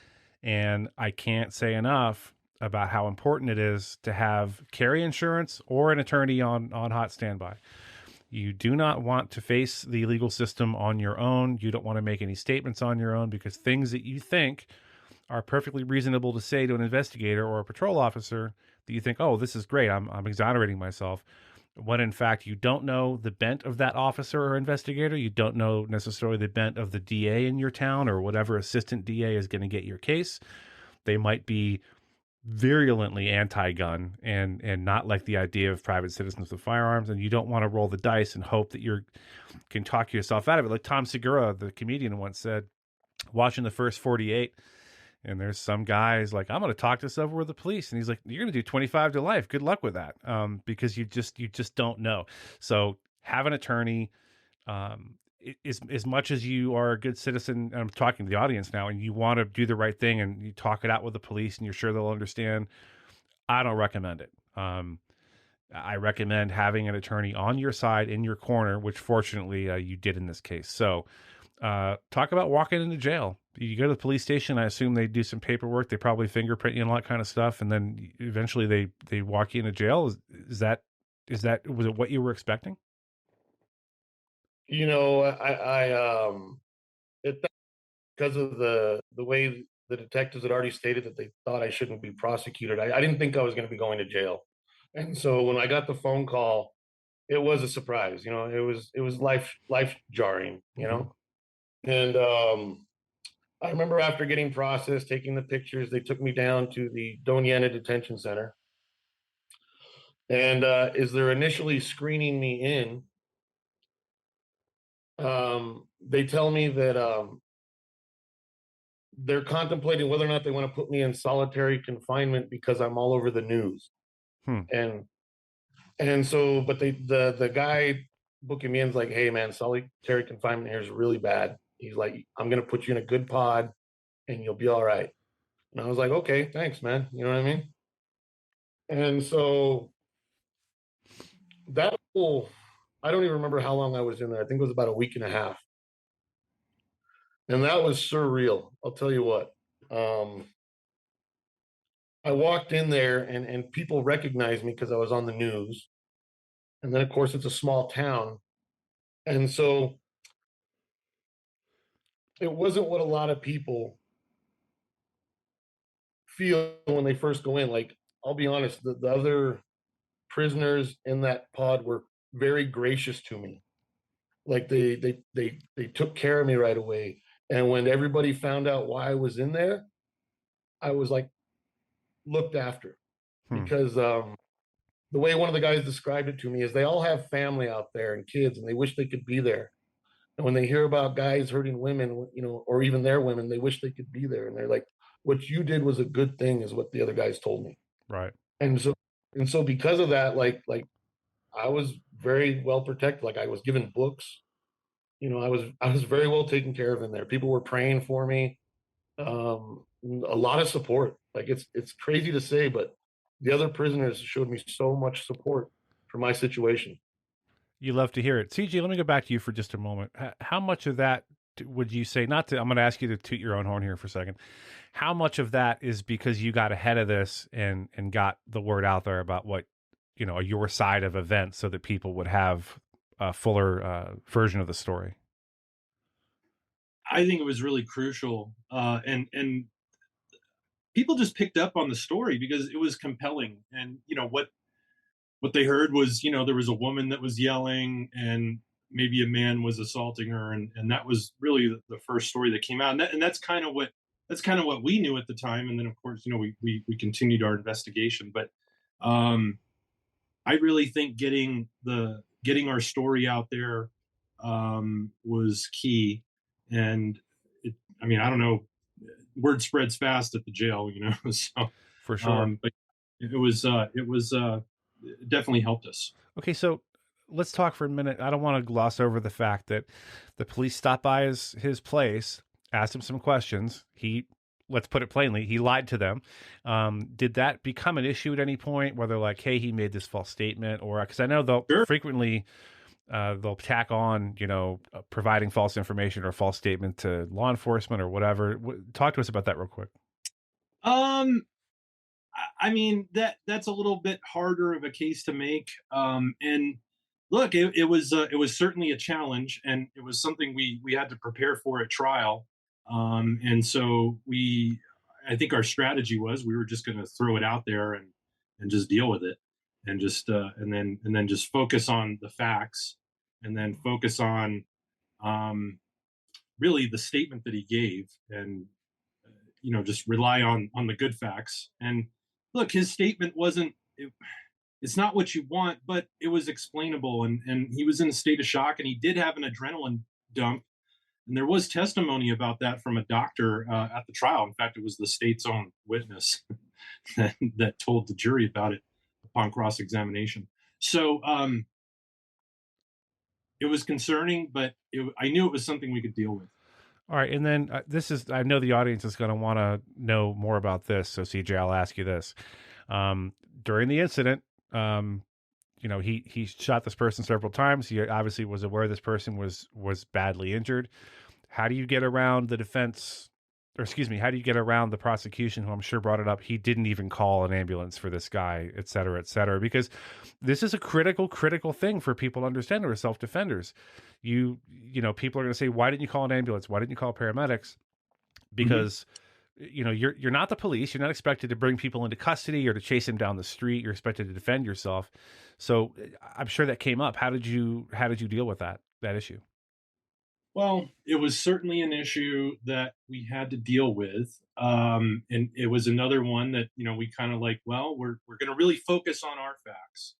And I can't say enough about how important it is to have carry insurance or an attorney on hot standby. You do not want to face the legal system on your own. You don't want to make any statements on your own, because things that you think are perfectly reasonable to say to an investigator or a patrol officer, that you think, oh, this is great, I'm exonerating myself, when in fact you don't know the bent of that officer or investigator. You don't know necessarily the bent of the DA in your town or whatever assistant DA is going to get your case. They might be virulently anti-gun and not like the idea of private citizens with firearms, and you don't want to roll the dice and hope that you can talk yourself out of it. Like Tom Segura, the comedian, once said, watching the first 48, and there's some guys like, I'm going to talk this over with the police. And he's like, you're going to do 25 to life. Good luck with that. Because you just don't know. So have an attorney. as much as you are a good citizen, and I'm talking to the audience now, and you want to do the right thing and you talk it out with the police and you're sure they'll understand, I don't recommend it. I recommend having an attorney on your side, in your corner, which fortunately you did in this case. So talk about walking into jail. You go to the police station, I assume they do some paperwork. They probably fingerprint you and all that kind of stuff. And then eventually they walk you into jail. Was it what you were expecting? You know, it, because of the way the detectives had already stated that they thought I shouldn't be prosecuted. I didn't think I was going to be going to jail, and so when I got the phone call, it was a surprise. You know, it was life jarring. You Mm-hmm. know, and I remember after getting processed, taking the pictures, they took me down to the Doniana Detention Center, and as they're initially screening me in, they tell me that they're contemplating whether or not they want to put me in solitary confinement because I'm all over the news. Hmm. And so, but the guy booking me in is like, hey man, solitary confinement here is really bad. He's like, I'm gonna put you in a good pod and you'll be all right. And I was like, okay, thanks, man. You know what I mean? And so that whole, I don't even remember how long I was in there. I think it was about a week and a half. And that was surreal. I'll tell you what. I walked in there and people recognized me because I was on the news. And then, of course, it's a small town. And so it wasn't what a lot of people feel when they first go in. Like, I'll be honest, the other prisoners in that pod were very gracious to me. Like they took care of me right away. And when everybody found out why I was in there, I was like looked after because the way one of the guys described it to me is they all have family out there and kids and they wish they could be there. And when they hear about guys hurting women, you know, or even their women, they wish they could be there. And they're like, what you did was a good thing, is what the other guys told me. Right. And so because of that, like I was very well protected. Like I was given books. You know, I was very well taken care of in there. People were praying for me. A lot of support. Like it's crazy to say, but the other prisoners showed me so much support for my situation. You love to hear it. CJ, let me go back to you for just a moment. How much of that would you say, not to, I'm going to ask you to toot your own horn here for a second. How much of that is because you got ahead of this and got the word out there about what, you know, your side of events so that people would have a fuller version of the story? I think it was really crucial. And people just picked up on the story because it was compelling. And, you know, what they heard was, you know, there was a woman that was yelling and maybe a man was assaulting her. And that was really the first story that came out. And that's kind of what we knew at the time. And then of course, you know, we continued our investigation, but I really think getting our story out there was key. And I mean, I don't know, word spreads fast at the jail, you know, so For sure. but it definitely helped us. Okay, so let's talk for a minute. I don't want to gloss over the fact that the police stopped by his place, asked him some questions. Let's put it plainly, he lied to them. Did that become an issue at any point where they're like, hey, he made this false statement? Or because I know they'll frequently they'll tack on, you know, providing false information or false statement to law enforcement or whatever. Talk to us about that real quick. I mean, that's a little bit harder of a case to make. And look, it was certainly a challenge, and it was something we had to prepare for at trial. And so I think our strategy was we were just going to throw it out there and just deal with it, and just and then just focus on the facts, and then focus on really the statement that he gave, and you know, just rely on the good facts. And look, his statement it's not what you want, but it was explainable, and he was in a state of shock, and he did have an adrenaline dump. And there was testimony about that from a doctor at the trial. In fact, it was the state's own witness that told the jury about it upon cross-examination. So it was concerning, but I knew it was something we could deal with. All right, and then I know the audience is going to want to know more about this, so CJ, I'll ask you this. During the incident, he shot this person several times. He obviously was aware this person was badly injured. How do you get around the defense, or excuse me, how do you get around the prosecution, who I'm sure brought it up? He didn't even call an ambulance for this guy, et cetera, because this is a critical thing for people to understand who are self-defenders. People are going to say, why didn't you call an ambulance? Why didn't you call paramedics? Because you're not the police. You're not expected to bring people into custody or to chase them down the street. You're expected to defend yourself. So I'm sure that came up. How did you deal with that issue? Well, it was certainly an issue that we had to deal with. And it was another one that, we kind of like, well, we're going to really focus on our facts.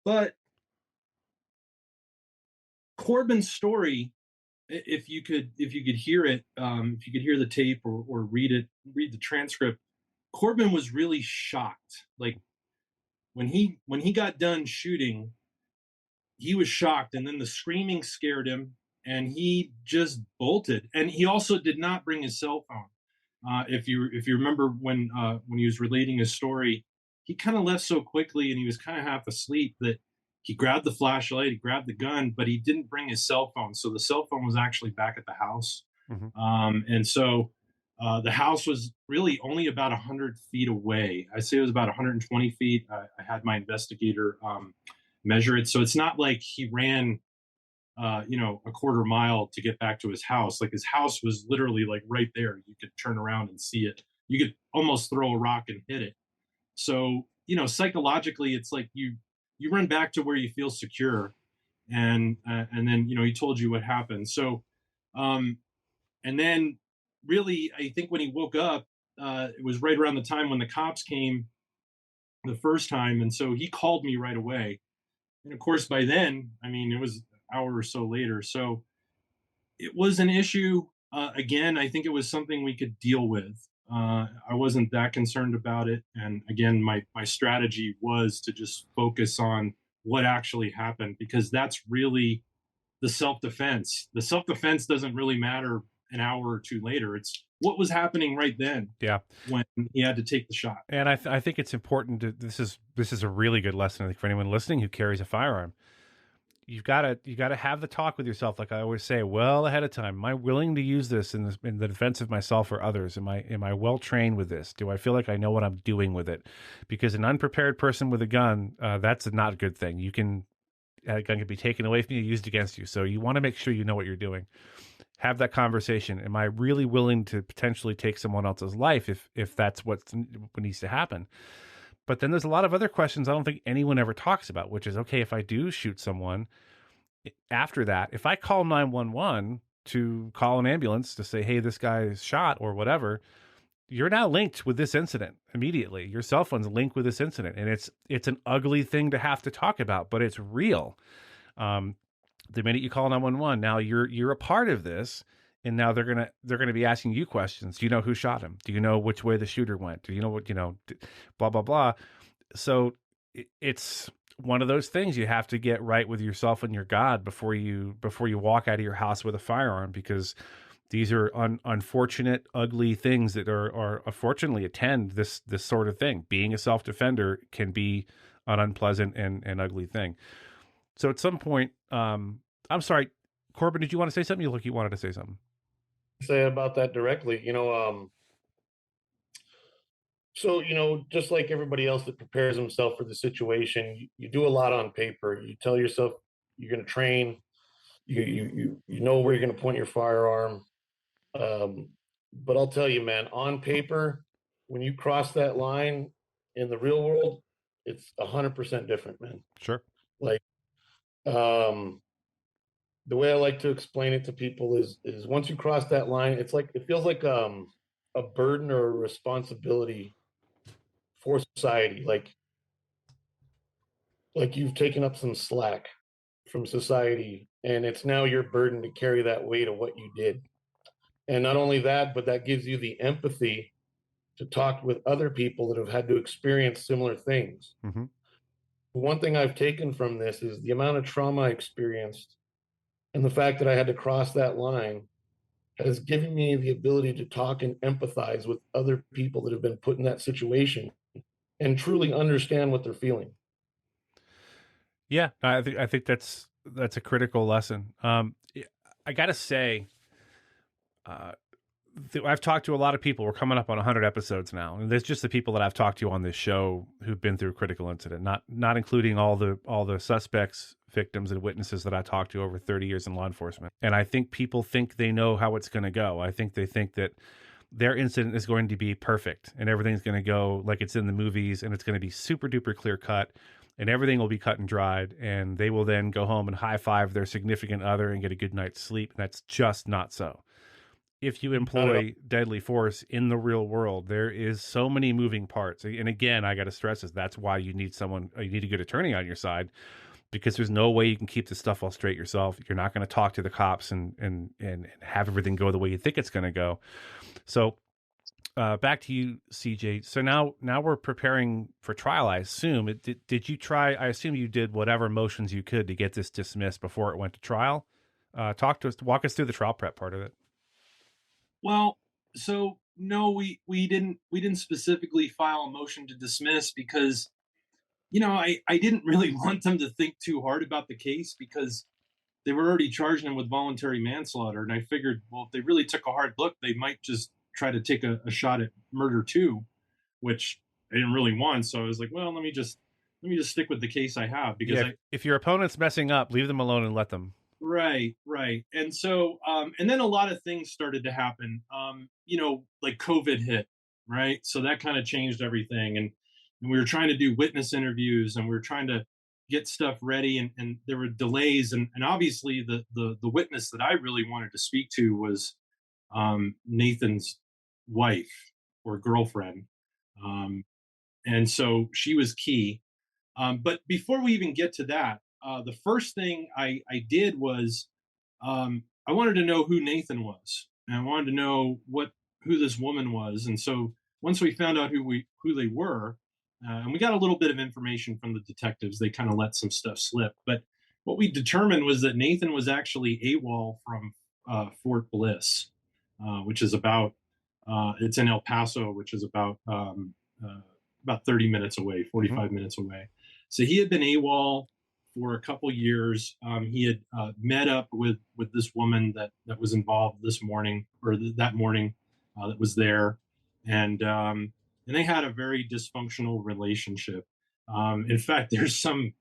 But Corban's story, if you could hear it, if you could hear the tape or read the transcript, Corban was really shocked. Like when he got done shooting, he was shocked, and then the screaming scared him, and he just bolted. And he also did not bring his cell phone. If you remember when he was relating his story, he kind of left so quickly, and he was kind of half asleep that he grabbed the flashlight, he grabbed the gun, but he didn't bring his cell phone. So the cell phone was actually back at the house. Mm-hmm. And so the house was really only about 100 feet away. I say it was about 120 feet. I had my investigator measure it. So it's not like he ran, a quarter mile to get back to his house. Like his house was literally like right there. You could turn around and see it. You could almost throw a rock and hit it. So, psychologically, it's like you run back to where you feel secure. And then, he told you what happened. So, and then really, I think when he woke up, it was right around the time when the cops came the first time. And so he called me right away. And of course, by then, it was an hour or so later. So it was an issue. Again, I think it was something we could deal with. I wasn't that concerned about it. And again, my strategy was to just focus on what actually happened, because that's really the self-defense. The self-defense doesn't really matter an hour or two later. It's what was happening right then. Yeah. When he had to take the shot. And I think it's important to, this is a really good lesson, I think, for anyone listening who carries a firearm. You've got to have the talk with yourself, like I always say, well ahead of time. Am I willing to use this in the defense of myself or others? Am I well trained with this? Do I feel like I know what I'm doing with it? Because an unprepared person with a gun, that's not a good thing. A gun can be taken away from you, used against you. So you want to make sure you know what you're doing. Have that conversation. Am I really willing to potentially take someone else's life if that's what needs to happen? But then there's a lot of other questions I don't think anyone ever talks about, which is, okay, if I do shoot someone, after that, if I call 911 to call an ambulance to say, hey, this guy is shot or whatever, you're now linked with this incident immediately. Your cell phone's linked with this incident. And it's an ugly thing to have to talk about, but it's real. The minute you call 911, now you're a part of this. And now they're gonna be asking you questions. Do you know who shot him? Do you know which way the shooter went? Do you know what blah blah blah. So it's one of those things you have to get right with yourself and your God before you walk out of your house with a firearm, because these are unfortunate, ugly things that are unfortunately attend this sort of thing. Being a self-defender can be an unpleasant and ugly thing. So at some point, I'm sorry, Corban, did you want to say something? You look, you wanted to say something. Say about that directly, so just like everybody else that prepares himself for the situation, you do a lot on paper. You tell yourself you're going to train, you know where you're going to point your firearm. But I'll tell you, man, on paper, when you cross that line in the real world, it's 100% different, man. Sure. Like, the way I like to explain it to people is once you cross that line, it feels like a burden or a responsibility for society. Like you've taken up some slack from society, and it's now your burden to carry that weight of what you did. And not only that, but that gives you the empathy to talk with other people that have had to experience similar things. Mm-hmm. one thing I've taken from this is the amount of trauma I experienced and the fact that I had to cross that line has given me the ability to talk and empathize with other people that have been put in that situation and truly understand what they're feeling. Yeah, I think that's a critical lesson. I gotta say, uh, I've talked to a lot of people. We're coming up on 100 episodes now, and there's just the people that I've talked to on this show who've been through a critical incident, not including all the suspects, victims, and witnesses that I talked to over 30 years in law enforcement. And I think people think they know how it's going to go. I think they think that their incident is going to be perfect and everything's going to go like it's in the movies, and it's going to be super duper clear cut, and everything will be cut and dried, and they will then go home and high five their significant other and get a good night's sleep. And that's just not so. If you employ deadly force in the real world, there is so many moving parts. And again, I got to stress this. That's why you need you need a good attorney on your side, because there's no way you can keep this stuff all straight yourself. You're not going to talk to the cops and have everything go the way you think it's going to go. So back to you, CJ. So now we're preparing for trial, I assume. Did you try, I assume you did whatever motions you could to get this dismissed before it went to trial. Walk us through the trial prep part of it. Well, so no, we didn't specifically file a motion to dismiss because, I didn't really want them to think too hard about the case because they were already charging him with voluntary manslaughter. And I figured, well, if they really took a hard look, they might just try to take a shot at murder too, which I didn't really want. So I was like, well, let me just stick with the case I have because if your opponent's messing up, leave them alone and let them. Right. And so, and then a lot of things started to happen, like COVID hit, right? So that kind of changed everything. And we were trying to do witness interviews and we were trying to get stuff ready and there were delays. And obviously the witness that I really wanted to speak to was Nathan's wife or girlfriend. And so she was key. But before we even get to that, the first thing I did was I wanted to know who Nathan was, and I wanted to know who this woman was. And so once we found out who they were, and we got a little bit of information from the detectives, they kind of let some stuff slip. But what we determined was that Nathan was actually AWOL from Fort Bliss, which is it's in El Paso, which is about 30 minutes away, 45 minutes away. So he had been AWOL for a couple years. He had met up with this woman that was involved this morning or that morning that was there, and they had a very dysfunctional relationship. In fact, there's some.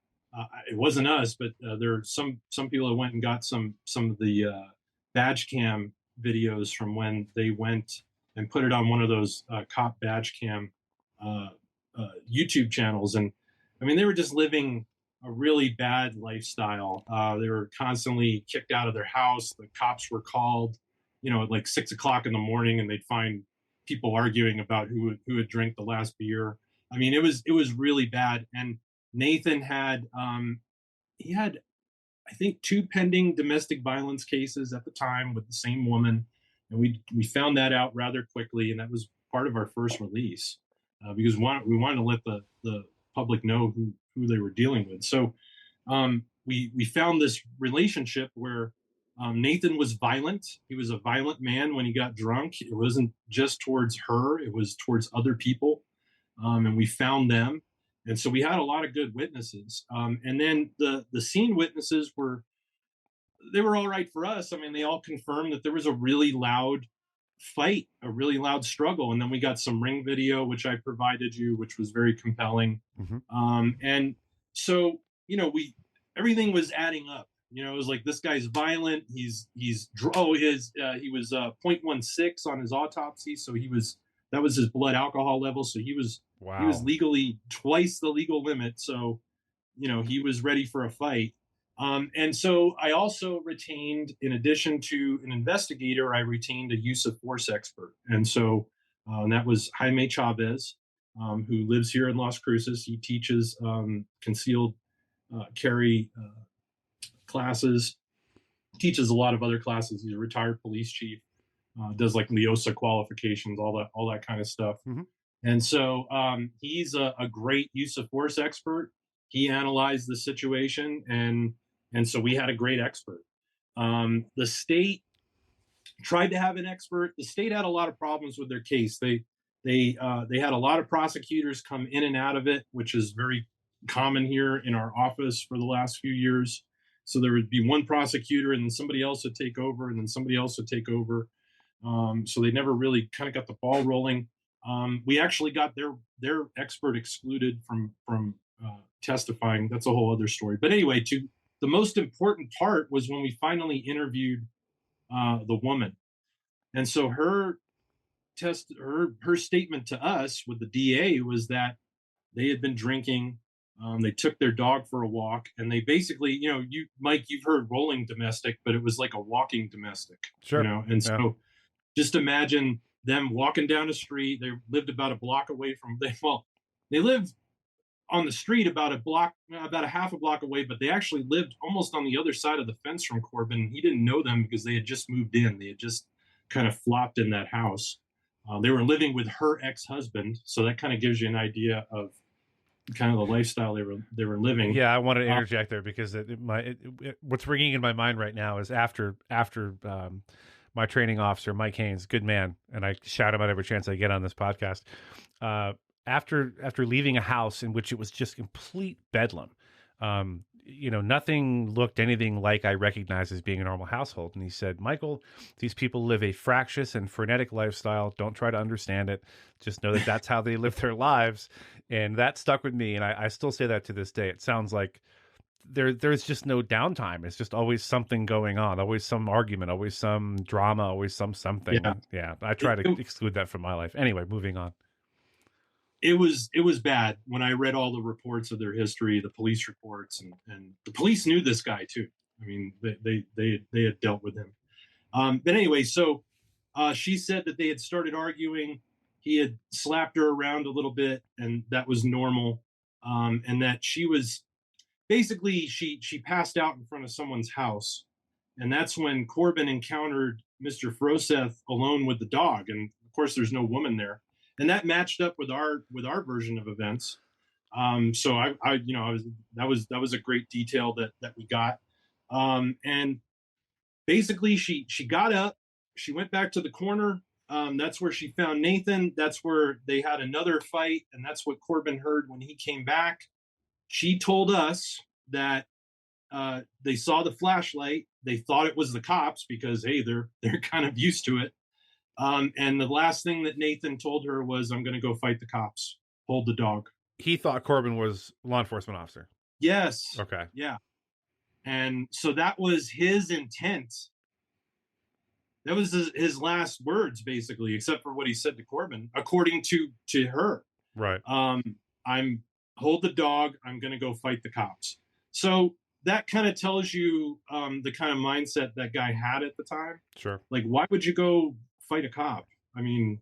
It wasn't us, but there are some people that went and got some of the badge cam videos from when they went and put it on one of those cop badge cam YouTube channels, and I mean they were just living a really bad lifestyle. They were constantly kicked out of their house. The cops were called, at like 6 o'clock in the morning, and they'd find people arguing about who had drank the last beer. I mean, it was really bad. And Nathan had I think 2 pending domestic violence cases at the time with the same woman, and we found that out rather quickly, and that was part of our first release because we wanted to let the public know who they were dealing with. So we found this relationship where Nathan was violent. He was a violent man when he got drunk. It wasn't just towards her; it was towards other people, and we found them. And so we had a lot of good witnesses. And then the scene witnesses were all right for us. I mean, they all confirmed that there was a really loud fight, a really loud struggle. And then we got some ring video, which I provided you, which was very compelling. And so, everything was adding up. It was like, this guy's violent. He was 0.16 on his autopsy. So that was his blood alcohol level. So he was legally twice the legal limit. So, he was ready for a fight. And so I also retained, in addition to an investigator, I retained a use of force expert. And so that was Jaime Chavez, who lives here in Las Cruces. He teaches concealed carry classes, teaches a lot of other classes. He's a retired police chief, does like LEOSA qualifications, all that kind of stuff. And so he's a great use of force expert. He analyzed the situation, and so we had a great expert. The state tried to have an expert. The state had a lot of problems with their case. They had a lot of prosecutors come in and out of it, which is very common here in our office for the last few years. So there would be one prosecutor, and then somebody else would take over, and then somebody else would take over. So they never really kind of got the ball rolling. We actually got their expert excluded from testifying. That's a whole other story. But anyway, to the most important part was when we finally interviewed the woman, and so her statement to us with the DA was that they had been drinking. They took their dog for a walk, and they basically, Mike, you've heard rolling domestic, but it was like a walking domestic, Sure. And so just imagine them walking down the street. They lived about a block away from, they lived on the street about a half a block away, but they actually lived almost on the other side of the fence from Corban. He didn't know them because they had just moved in. They had just kind of flopped in that house. They were living with her ex-husband, so that kind of gives you an idea of kind of the lifestyle they were living. Yeah, I wanted to interject there because what's ringing in my mind right now is after my training officer, Mike Haynes, good man, and I shout him out every chance I get on this podcast. After leaving a house in which it was just complete bedlam, nothing looked anything like I recognized as being a normal household. And he said, Michael, these people live a fractious and frenetic lifestyle. Don't try to understand it. Just know that that's how they live their lives. And that stuck with me. And I still say that to this day. It sounds like there's just no downtime. It's just always something going on, always some argument, always some drama, always something. Yeah. I try to exclude that from my life. Anyway, moving on. It was bad when I read all the reports of their history, the police reports, and the police knew this guy too. I mean, they had dealt with him. But anyway, so she said that they had started arguing. He had slapped her around a little bit, and that was normal. And that she was basically she passed out in front of someone's house, and that's when Corban encountered Mr. Froseth alone with the dog, and of course, there's no woman there. And that matched up with our version of events. So that was a great detail that we got. And basically she got up, she went back to the corner. That's where she found Nathan. That's where they had another fight. And that's what Corban heard when he came back. She told us that they saw the flashlight. They thought it was the cops because, hey, they're kind of used to it. And the last thing that Nathan told her was, I'm going to go fight the cops. Hold the dog. He thought Corban was a law enforcement officer. Yes. Okay. Yeah. And so that was his intent. That was his last words, basically, except for what he said to Corban, according to her. Right. I'm hold the dog. I'm going to go fight the cops. So that kind of tells you the kind of mindset that guy had at the time. Sure. Like, why would you go fight a cop? I mean,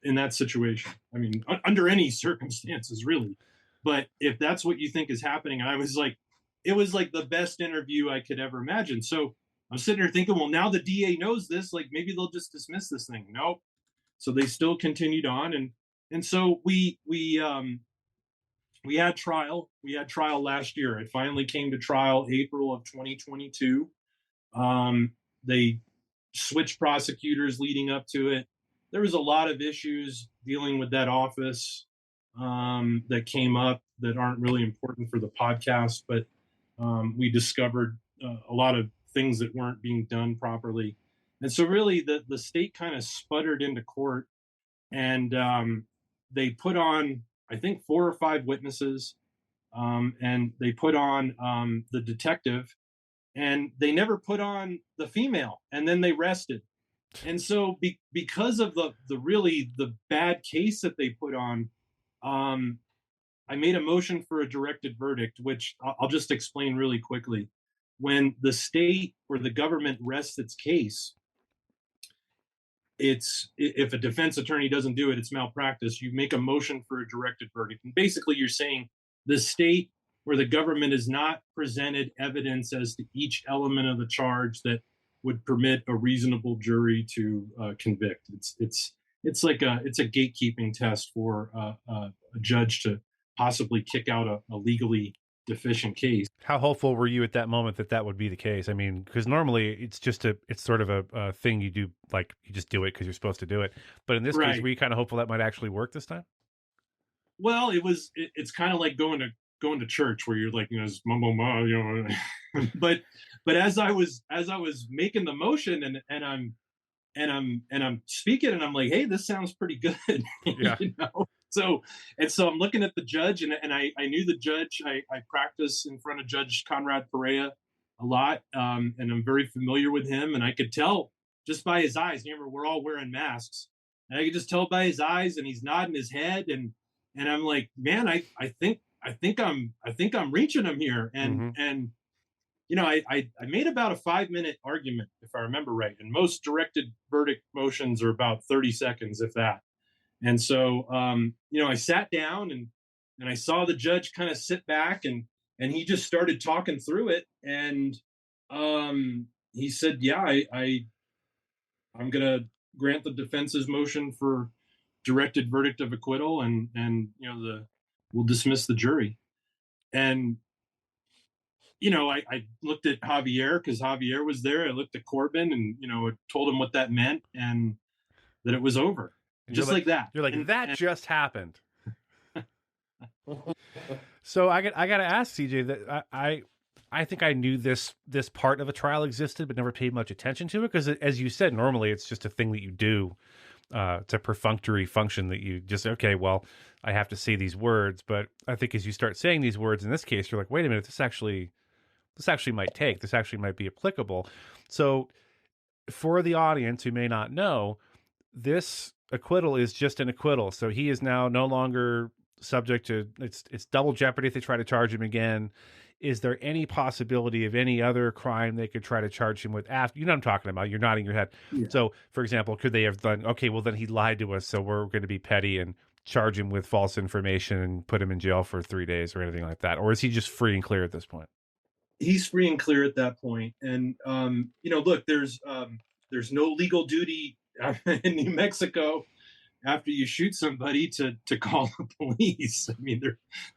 in that situation, I mean, under any circumstances, really. But if that's what you think is happening, and I was like, it was like the best interview I could ever imagine. So I'm sitting there thinking, well, now the DA knows this, like maybe they'll just dismiss this thing. Nope. So they still continued on, and so we had trial. We had trial last year. It finally came to trial April of 2022. They switched prosecutors leading up to it. There was a lot of issues dealing with that office that came up that aren't really important for the podcast, but we discovered a lot of things that weren't being done properly. And so really the state kind of sputtered into court, and they put on, I think, 4 or 5 witnesses, and they put on the detective, and they never put on the female, and then they rested. And so because of the bad case that they put on, I made a motion for a directed verdict, which I'll just explain really quickly. When the state or the government rests its case, if a defense attorney doesn't do it, it's malpractice. You make a motion for a directed verdict. And basically you're saying the state or the government has not presented evidence as to each element of the charge that would permit a reasonable jury to convict. It's like a gatekeeping test for a judge to possibly kick out a legally deficient case. How hopeful were you at that moment that that would be the case? I mean, because normally it's sort of a thing you do, like you just do it because you're supposed to do it. But in this case, were you kind of hopeful that might actually work this time? Well, it's kind of like going to church where you're like, it's mumbo mumbo, but as I was making the motion and I'm speaking and I'm like, hey, this sounds pretty good. Yeah. So I'm looking at the judge and I knew the judge. I practice in front of Judge Conrad Perea a lot, and I'm very familiar with him, and I could tell just by his eyes. Remember, we're all wearing masks, and I could just tell by his eyes, and he's nodding his head, and I'm like, man, I think I'm reaching him here, and I made about a 5-minute argument, if I remember right, and most directed verdict motions are about 30 seconds, if that. And so, I sat down and I saw the judge kind of sit back and he just started talking through it. And he said, yeah, I'm going to grant the defense's motion for directed verdict of acquittal and we'll dismiss the jury. And, I looked at Javier because Javier was there. I looked at Corban and, told him what that meant and that it was over. Just like that. You're like, that just happened. So I got to ask CJ that I think I knew this part of a trial existed, but never paid much attention to it because, as you said, normally it's just a thing that you do. It's a perfunctory function that you just, okay, well, I have to say these words. But I think as you start saying these words in this case, you're like, wait a minute, this actually might be applicable. So for the audience who may not know, this acquittal is just an acquittal. So he is now no longer subject to it's double jeopardy if they try to charge him again. Is there any possibility of any other crime they could try to charge him with after? You know what I'm talking about. You're nodding your head. Yeah. So, for example, could they have done, okay, well, then he lied to us, so we're going to be petty and charge him with false information and put him in jail for 3 days or anything like that? Or is he just free and clear at this point? He's free and clear at that point. And, look, there's no legal duty in New Mexico after you shoot somebody to call the police. I mean,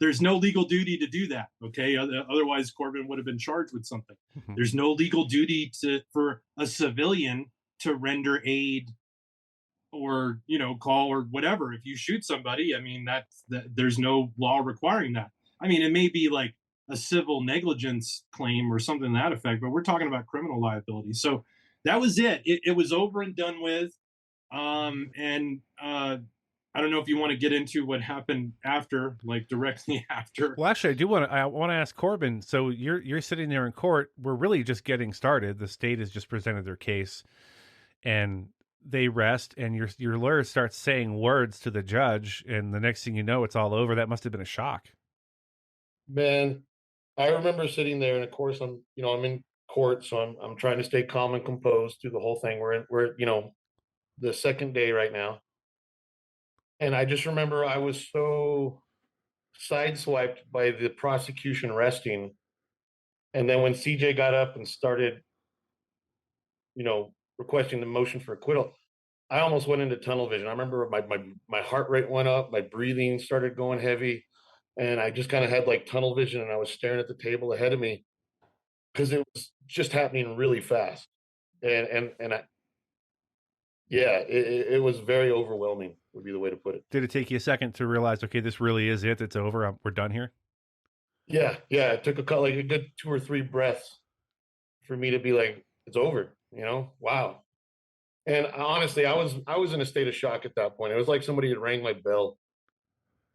there's no legal duty to do that. Okay. Otherwise Corban would have been charged with something. Mm-hmm. There's no legal duty for a civilian to render aid or, call or whatever. If you shoot somebody, I mean, there's no law requiring that. I mean, it may be like a civil negligence claim or something to that effect, but we're talking about criminal liability. So that was it. It was over and done with. I don't know if you want to get into what happened after, like directly after. Well, actually, I want to ask Corban. So you're sitting there in court. We're really just getting started. The state has just presented their case, and they rest. And your lawyer starts saying words to the judge, and the next thing you know, it's all over. That must have been a shock. Man, I remember sitting there, and of course, I'm in court, so I'm trying to stay calm and composed through the whole thing. We're the second day right now. And I just remember I was so sideswiped by the prosecution resting. And then when CJ got up and started, requesting the motion for acquittal, I almost went into tunnel vision. I remember my heart rate went up, my breathing started going heavy, and I just kind of had like tunnel vision, and I was staring at the table ahead of me because it was just happening really fast. And it was very overwhelming, would be the way to put it. Did it take you a second to realize, okay, this really is it? It's over. We're done here? Yeah. It took a good 2 or 3 breaths for me to be like, it's over, wow. And honestly, I was in a state of shock at that point. It was like somebody had rang my bell,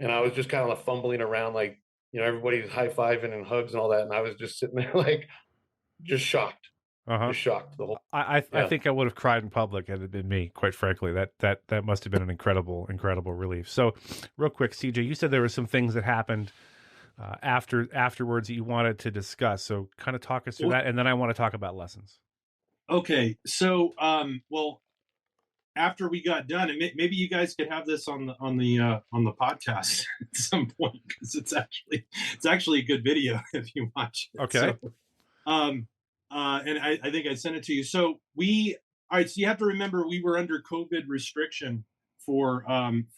and I was just kind of like fumbling around, like, everybody's high-fiving and hugs and all that. And I was just sitting there like, just shocked. Just shocked. The whole. I think I would have cried in public had it been me. Quite frankly, that must have been an incredible relief. So, real quick, CJ, you said there were some things that happened afterwards that you wanted to discuss. So, kind of talk us through that, and then I want to talk about lessons. Okay, so after we got done, and maybe you guys could have this on the podcast at some point because it's actually a good video if you watch it. Okay. So, and I think I sent it to you. So all right. So you have to remember we were under COVID restriction for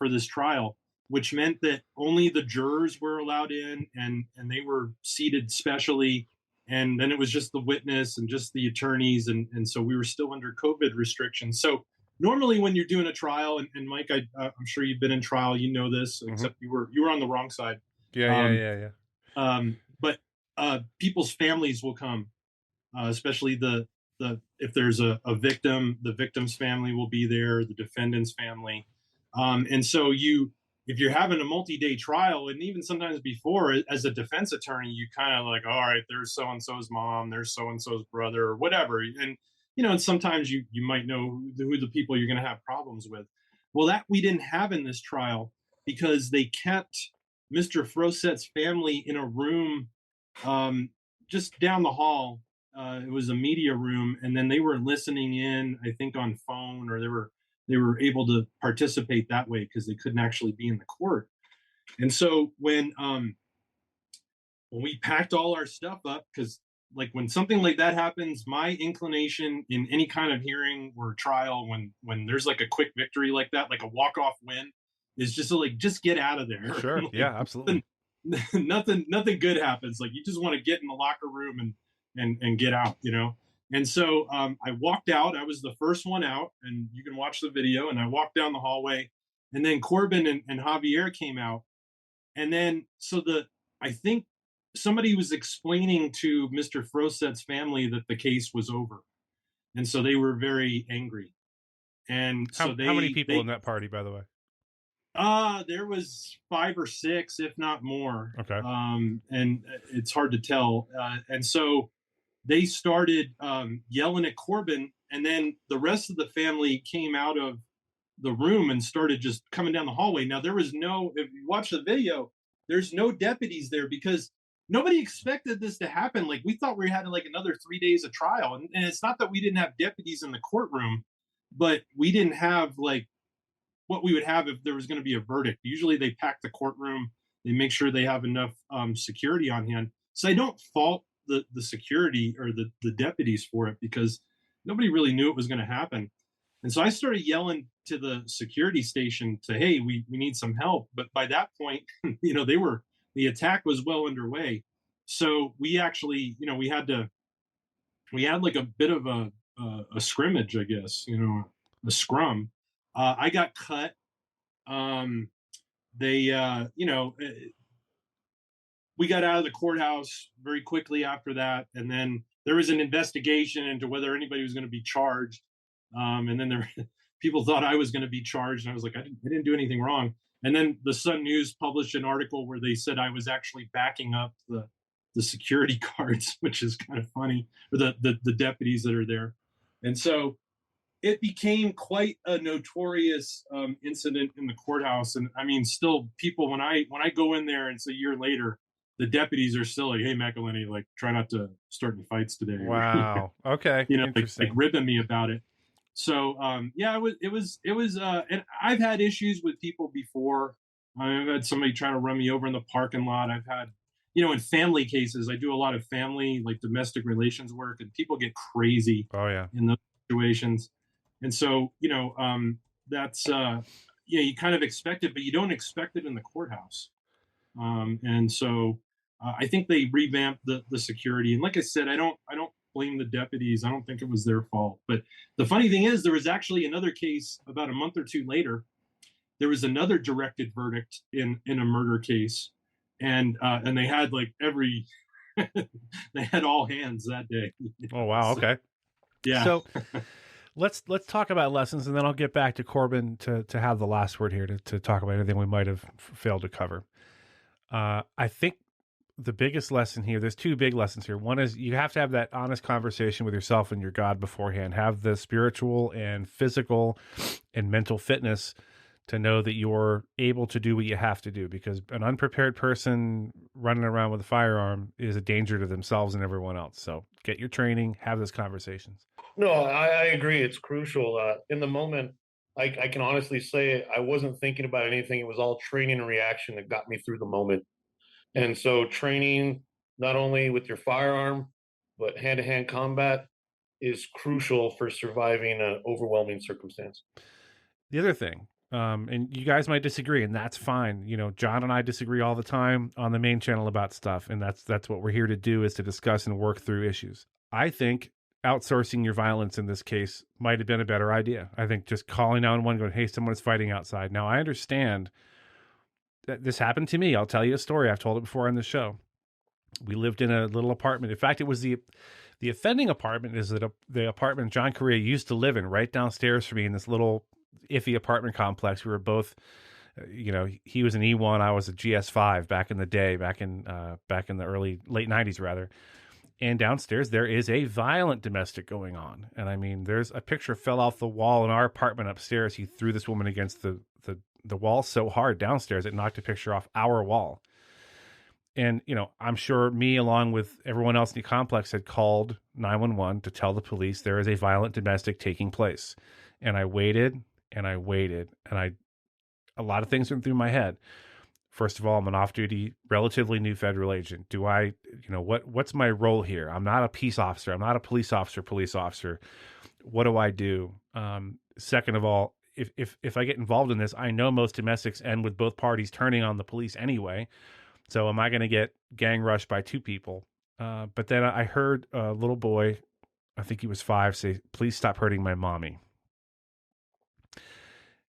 this trial. which meant that only the jurors were allowed in, and they were seated specially. And then it was just the witness and just the attorneys, and so we were still under COVID restrictions. So normally when you're doing a trial, and Mike, I'm sure you've been in trial, you know this, except you were on the wrong side. Yeah. But people's families will come, especially the if there's a victim, the victim's family will be there, the defendant's family, and so if you're having a multi-day trial, and even sometimes before, as a defense attorney, you kind of like, all right, there's so and so's mom, there's so and so's brother, or whatever, and and sometimes you might know who the people you're going to have problems with. Well, that we didn't have in this trial because they kept Mr. Froset's family in a room just down the hall. It was a media room, and then they were listening in, I think, on phone, or they were able to participate that way because they couldn't actually be in the court. And so when we packed all our stuff up, because like when something like that happens, my inclination in any kind of hearing or trial, when there's like a quick victory like that, like a walk-off win, is just to like just get out of there. Sure. Like, Yeah, absolutely. nothing good happens. Like you just want to get in the locker room and get out, And so I walked out. I was the first one out, and you can watch the video. And I walked down the hallway, and then Corban and Javier came out, and then I think somebody was explaining to Mr. Froset's family that the case was over, and so they were very angry. And so how many people in that party, by the way? There was 5 or 6, if not more. Okay. And it's hard to tell. And so they started yelling at Corban, and then the rest of the family came out of the room and started just coming down the hallway. Now if you watch the video, there's no deputies there because nobody expected this to happen. Like we thought we had like another 3 days of trial, and it's not that we didn't have deputies in the courtroom, but we didn't have like what we would have if there was going to be a verdict. Usually they pack the courtroom, they make sure they have enough security on hand. So I don't fault the security or the deputies for it because nobody really knew it was going to happen. And so I started yelling to the security station to, hey, we need some help. But by that point, the attack was well underway. So we actually, we had like a bit of a scrimmage, I guess, a scrum. I got cut. They, we got out of the courthouse very quickly after that. And then there was an investigation into whether anybody was going to be charged. And then people thought I was going to be charged. And I was like, I didn't do anything wrong. And then the Sun News published an article where they said I was actually backing up the security guards, which is kind of funny, or the deputies that are there. And so it became quite a notorious incident in the courthouse. And I mean, still people, when I go in there and it's a year later, the deputies are still like, hey, McElhenney, like try not to start any fights today. Wow. Okay. Interesting. Like ribbing me about it. So yeah, it was and I've had issues with people before. I've had somebody try to run me over in the parking lot. I've had, in family cases, I do a lot of family, like domestic relations work, and people get crazy Oh yeah. in those situations. And so, that's, you kind of expect it, but you don't expect it in the courthouse. And so I think they revamped the security. And like I said, I don't blame the deputies. I don't think it was their fault. But the funny thing is, there was actually another case about a month or two later. There was another directed verdict in a murder case. And they had like they had all hands that day. Oh, wow. Okay. Yeah. So let's talk about lessons, and then I'll get back to Corban to have the last word here to talk about anything we might have failed to cover. I think the biggest lesson here, there's 2 big lessons here. One is you have to have that honest conversation with yourself and your God beforehand. Have the spiritual and physical and mental fitness to know that you're able to do what you have to do, because an unprepared person running around with a firearm is a danger to themselves and everyone else. So get your training, have those conversations. No, I agree. It's crucial. In the moment, I can honestly say I wasn't thinking about anything. It was all training and reaction that got me through the moment. And so training, not only with your firearm, but hand-to-hand combat is crucial for surviving an overwhelming circumstance. The other thing, and you guys might disagree, and that's fine. You know, John and I disagree all the time on the main channel about stuff, and that's what we're here to do, is to discuss and work through issues. I think outsourcing your violence in this case might have been a better idea. I think just calling 911, going, "Hey, someone's fighting outside." Now, I understand that this happened to me. I'll tell you a story. I've told it before on the show. We lived in a little apartment. In fact, it was the offending apartment is that the apartment John Correa used to live in, right downstairs from me, in this little iffy apartment complex. We were both, you know, he was an E1, I was a GS5 back in the day, back in the late 90s rather. And downstairs there is a violent domestic going on. And I mean, there's a picture fell off the wall in our apartment upstairs. He threw this woman against the wall so hard downstairs it knocked a picture off our wall. And, you know, I'm sure me, along with everyone else in the complex, had called 911 to tell the police there is a violent domestic taking place. And I waited and I waited, and a lot of things went through my head. First of all, I'm an off-duty, relatively new federal agent. Do I, you know, what's my role here? I'm not a peace officer. I'm not a police officer. What do I do? Second of all, if I get involved in this, I know most domestics end with both parties turning on the police anyway. So am I going to get gang rushed by two people? But then I heard a little boy, I think he was 5, say, "Please stop hurting my mommy."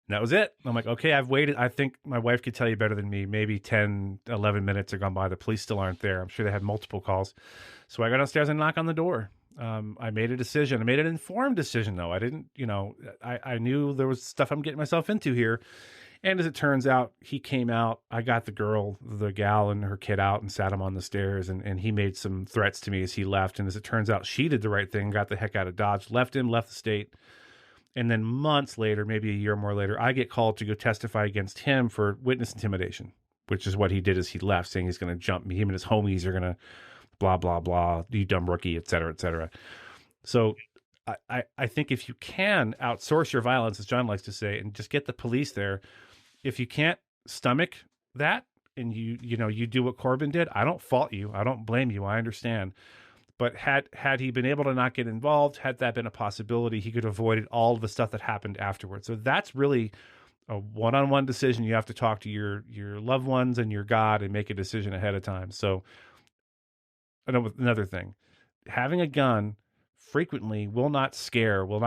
And that was it. I'm like, okay, I've waited. I think my wife could tell you better than me. Maybe 10, 11 minutes have gone by. The police still aren't there. I'm sure they had multiple calls. So I got downstairs and knocked on the door. I made a decision. I made an informed decision, though. I didn't, you know, I knew there was stuff I'm getting myself into here. And as it turns out, he came out. I got the gal and her kid out and sat him on the stairs. And he made some threats to me as he left. And as it turns out, she did the right thing, got the heck out of Dodge, left the state. And then months later, maybe a year or more later, I get called to go testify against him for witness intimidation, which is what he did as he left, saying he's going to jump me. Him and his homies are going to blah, blah, blah, you dumb rookie, et cetera, et cetera. So I think if you can outsource your violence, as John likes to say, and just get the police there, if you can't stomach that and you do what Corban did, I don't fault you. I don't blame you. I understand. But had he been able to not get involved, had that been a possibility, he could have avoided all of the stuff that happened afterwards. So that's really a one-on-one decision. You have to talk to your loved ones and your God and make a decision ahead of time. So another thing, having a gun frequently will not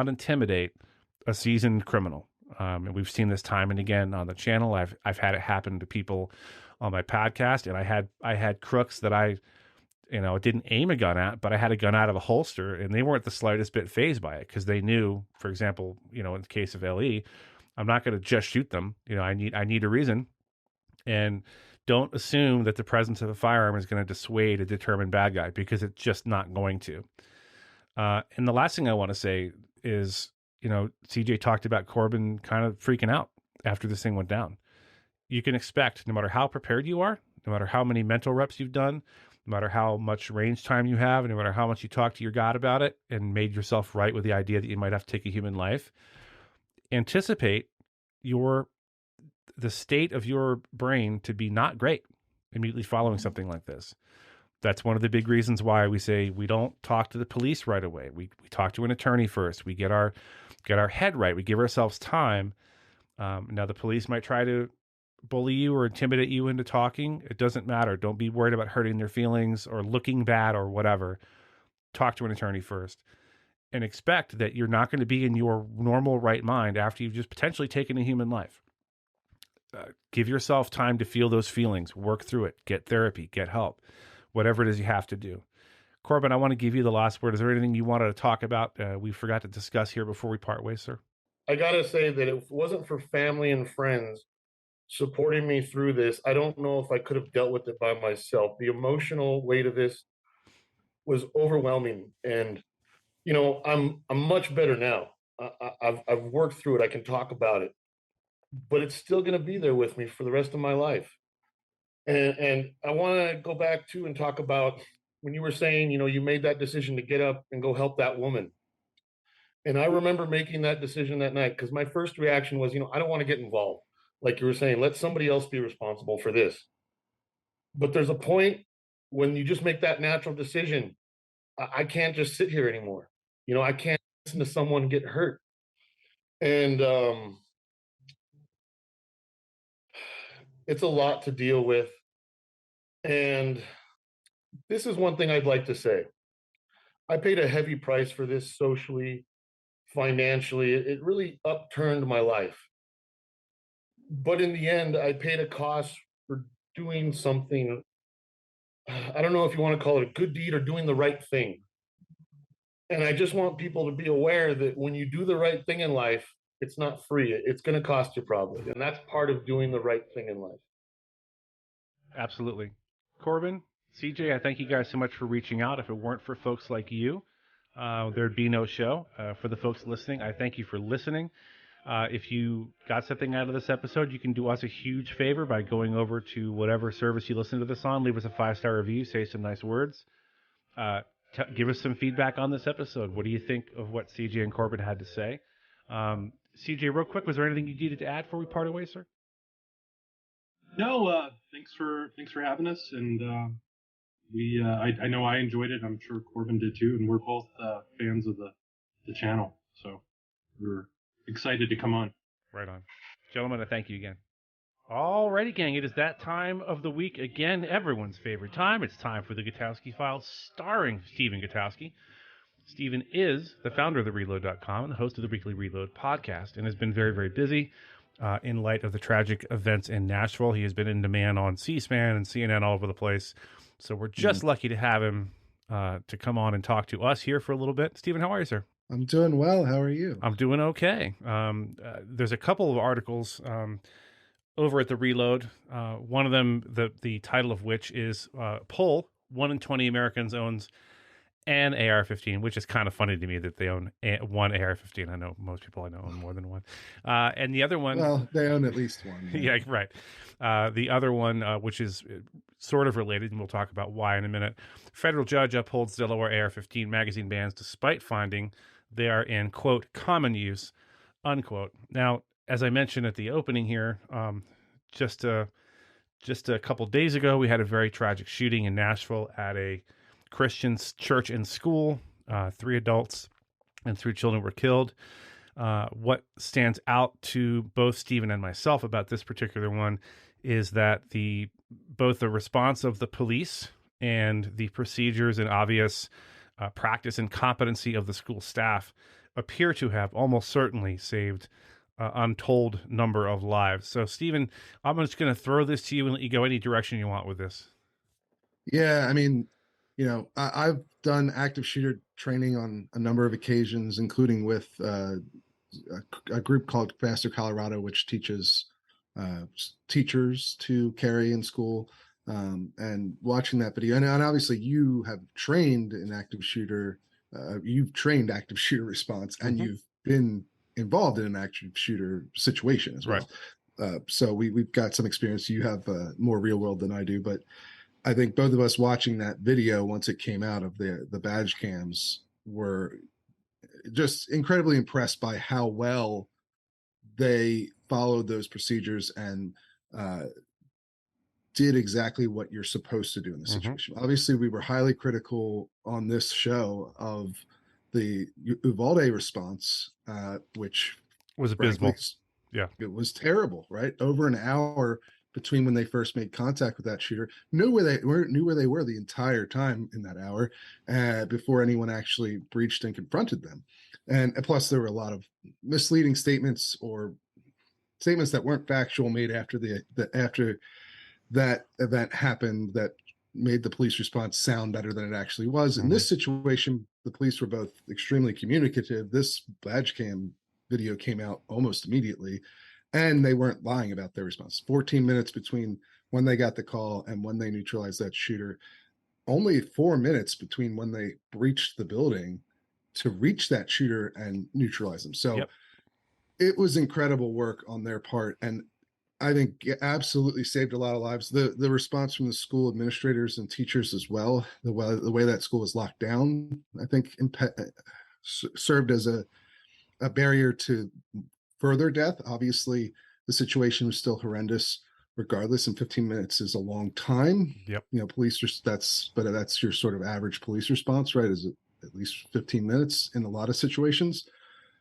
intimidate a seasoned criminal. And we've seen this time and again on the channel. I've had it happen to people on my podcast, and I had crooks that I didn't aim a gun at, but I had a gun out of a holster, and they weren't the slightest bit fazed by it because they knew, for example, in the case of LE, I'm not going to just shoot them. I need a reason, and don't assume that the presence of a firearm is going to dissuade a determined bad guy, because it's just not going to. And the last thing I want to say is, CJ talked about Corban kind of freaking out after this thing went down. You can expect, no matter how prepared you are, no matter how many mental reps you've done, no matter how much range time you have, no matter how much you talk to your God about it and made yourself right with the idea that you might have to take a human life, anticipate the state of your brain to be not great immediately following something like this. That's one of the big reasons why we say we don't talk to the police right away. We talk to an attorney first. We get our head right. We give ourselves time. Now the police might try to bully you or intimidate you into talking. It doesn't matter. Don't be worried about hurting their feelings or looking bad or whatever. Talk to an attorney first, and expect that you're not going to be in your normal right mind after you've just potentially taken a human life. Give yourself time to feel those feelings, work through it, get therapy, get help, whatever it is you have to do. Corban, I want to give you the last word. Is there anything you wanted to talk about we forgot to discuss here before we part ways, sir? I got to say that if it wasn't for family and friends supporting me through this, I don't know if I could have dealt with it by myself. The emotional weight of this was overwhelming, and I'm much better now. I've worked through it. I can talk about it, but it's still going to be there with me for the rest of my life. And I want to go back to and talk about when you were saying, you made that decision to get up and go help that woman. And I remember making that decision that night because my first reaction was, I don't want to get involved. Like you were saying, let somebody else be responsible for this. But there's a point when you just make that natural decision. I can't just sit here anymore. I can't listen to someone get hurt. And It's a lot to deal with. And this is one thing I'd like to say. I paid a heavy price for this socially, financially. It really upturned my life. But in the end, I paid a cost for doing something. I don't know if you want to call it a good deed or doing the right thing. And I just want people to be aware that when you do the right thing in life, it's not free. It's going to cost you probably. And that's part of doing the right thing in life. Absolutely. Corban, CJ, I thank you guys so much for reaching out. If it weren't for folks like you, there'd be no show. For the folks listening, I thank you for listening. If you got something out of this episode, you can do us a huge favor by going over to whatever service you listen to this on, leave us a 5-star review, say some nice words. Give us some feedback on this episode. What do you think of what CJ and Corban had to say? CJ, real quick, was there anything you needed to add before we part away, sir? No, thanks for having us, and I know I enjoyed it. I'm sure Corban did too, and we're both fans of the channel, so we're excited to come on. Right on, gentlemen. I thank you again. Alrighty, gang, it is that time of the week again, everyone's favorite time. It's time for the Gutowski Files, starring Stephen Gutowski. Stephen is the founder of TheReload.com and the host of the Weekly Reload podcast, and has been very, very busy. In light of the tragic events in Nashville, he has been in demand on C-SPAN and CNN all over the place. So we're just lucky to have him to come on and talk to us here for a little bit. Stephen, how are you, sir? I'm doing well. How are you? I'm doing okay. There's a couple of articles over at The Reload. One of them, the title of which is Poll, 1 in 20 Americans owns an AR-15, which is kind of funny to me that they own one AR-15. I know most people I know own more than one. And the other one... Well, they own at least one. Yeah, right. The other one, which is sort of related, and we'll talk about why in a minute. Federal judge upholds Delaware AR-15 magazine bans despite finding they are in, quote, common use, unquote. Now, as I mentioned at the opening here, just a couple days ago, we had a very tragic shooting in Nashville at a Christian church and school. 3 adults and 3 children were killed. What stands out to both Stephen and myself about this particular one is that both the response of the police and the procedures and obvious practice and competency of the school staff appear to have almost certainly saved untold number of lives. So, Stephen, I'm just going to throw this to you and let you go any direction you want with this. Yeah, I mean, I've done active shooter training on a number of occasions, including with a group called Faster Colorado, which teaches teachers to carry in school. And watching that video, and obviously you have trained in active shooter, you've trained active shooter response, and you've been involved in an active shooter situation as well. Right. So we've got some experience. You have more real world than I do, but I think both of us watching that video once it came out of the badge cams were just incredibly impressed by how well they followed those procedures and did exactly what you're supposed to do in the situation. Obviously, we were highly critical on this show of the Uvalde response, which was abysmal. Frankly, yeah, it was terrible. Right, over an hour between when they first made contact with that shooter, knew where they were the entire time in that hour before anyone actually breached and confronted them. And plus, there were a lot of misleading statements or statements that weren't factual made after after that event happened that made the police response sound better than it actually was. In this situation, the police were both extremely communicative. This badge cam video came out almost immediately, and they weren't lying about their response. 14 minutes between when they got the call and when they neutralized that shooter. Only 4 minutes between when they breached the building to reach that shooter and neutralize them. So it was incredible work on their part. And I think it absolutely saved a lot of lives. The response from the school administrators and teachers as well, the way that school was locked down, I think served as a barrier to further death. Obviously, the situation was still horrendous regardless, and 15 minutes is a long time. Police, that's your sort of average police response, right? Is it at least 15 minutes in a lot of situations?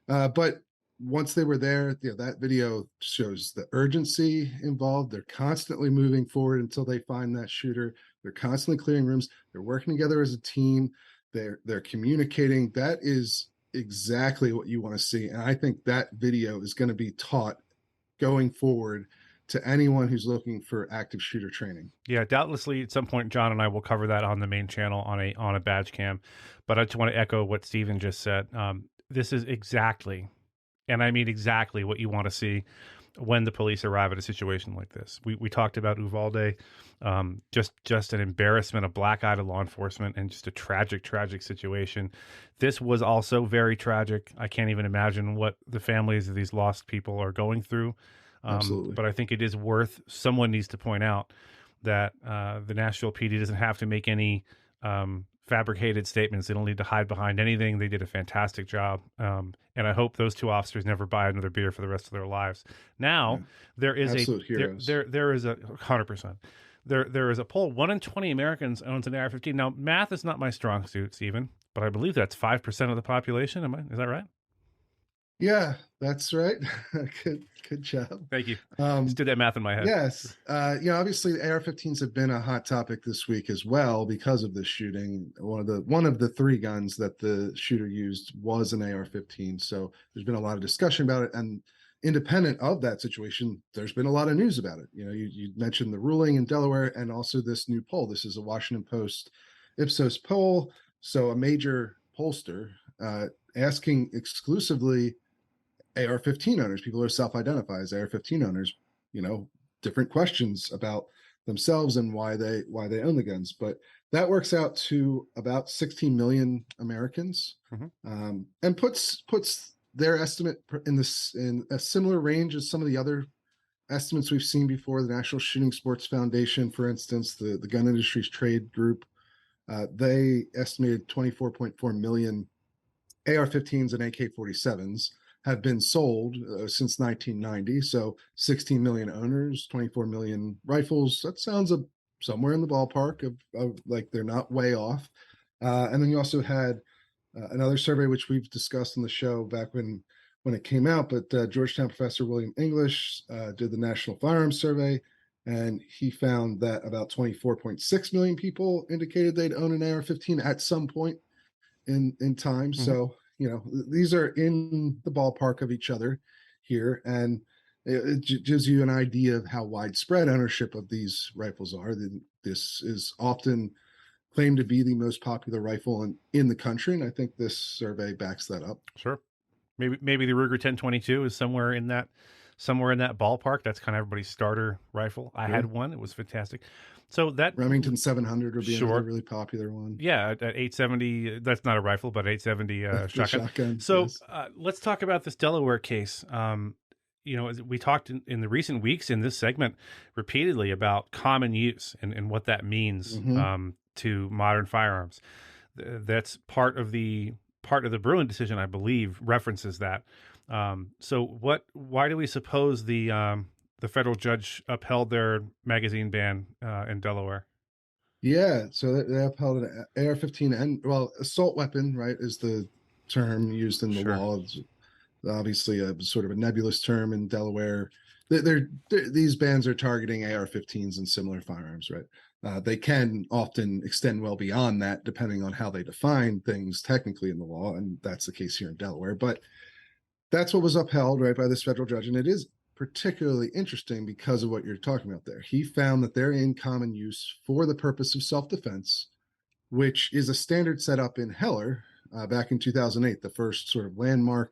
But once they were there, that video shows the urgency involved. They're constantly moving forward until they find that shooter. They're constantly clearing rooms. They're working together as a team. They're communicating. That is exactly what you want to see. And I think that video is going to be taught going forward to anyone who's looking for active shooter training. Yeah, doubtlessly at some point, John and I will cover that on the main channel on a badge cam. But I just want to echo what Steven just said. This is exactly, and I mean exactly, what you want to see when the police arrive at a situation like this. We talked about Uvalde, just an embarrassment, a black eye to law enforcement, and just a tragic situation. This was also very tragic. I can't even imagine what the families of these lost people are going through. Absolutely. But I think it is worth, someone needs to point out that the Nashville PD doesn't have to make any fabricated statements. They don't need to hide behind anything. They did a fantastic job. And I hope those two officers never buy another beer for the rest of their lives. Now, there is Absolute heroes. there is a 100%. There is a poll. 1 in 20 Americans owns an AR-15. Now, math is not my strong suit, Stephen, but I believe that's 5% of the population. Is that right? Yeah, that's right. Good job. Thank you. Just did that math in my head. Yes. Obviously the AR-15s have been a hot topic this week as well because of this shooting. One of the 3 guns that the shooter used was an AR-15. So there's been a lot of discussion about it. And independent of that situation, there's been a lot of news about it. You mentioned the ruling in Delaware and also this new poll. This is a Washington Post Ipsos poll. So a major pollster asking exclusively AR-15 owners, people who are self-identify as AR-15 owners, different questions about themselves and why they own the guns. But that works out to about 16 million Americans, and puts their estimate in a similar range as some of the other estimates we've seen before. The National Shooting Sports Foundation, for instance, the Gun Industries Trade Group, they estimated 24.4 million AR-15s and AK-47s have been sold since 1990. So 16 million owners, 24 million rifles. That sounds somewhere in the ballpark of like, they're not way off. And then you also had another survey, which we've discussed on the show back when it came out, but Georgetown professor William English did the National Firearms Survey, and he found that about 24.6 million people indicated they'd own an AR-15 at some point in time. So these are in the ballpark of each other here, and it gives you an idea of how widespread ownership of these rifles are. This is often claimed to be the most popular rifle in the country, and I think this survey backs that up. Sure. Maybe the Ruger 1022 is somewhere in that ballpark. That's kind of everybody's starter rifle. I had one. It was fantastic. So that Remington 700 would be another really popular one. Yeah, at 870, that's not a rifle, but 870 shotgun. So yes. Let's talk about this Delaware case. We talked in the recent weeks in this segment repeatedly about common use and what that means to modern firearms. That's part of the Bruin decision, I believe, references that. Why do we suppose the federal judge upheld their magazine ban in Delaware? Yeah, so they upheld an AR-15 and assault weapon, right, is the term used in the law. It's obviously a sort of a nebulous term in Delaware. These bans are targeting AR-15s and similar firearms, right? They can often extend well beyond that, depending on how they define things technically in the law, and that's the case here in Delaware. But that's what was upheld, right, by this federal judge, and it is particularly interesting because of what you're talking about there. He found that they're in common use for the purpose of self-defense, which is a standard set up in Heller back in 2008, the first sort of landmark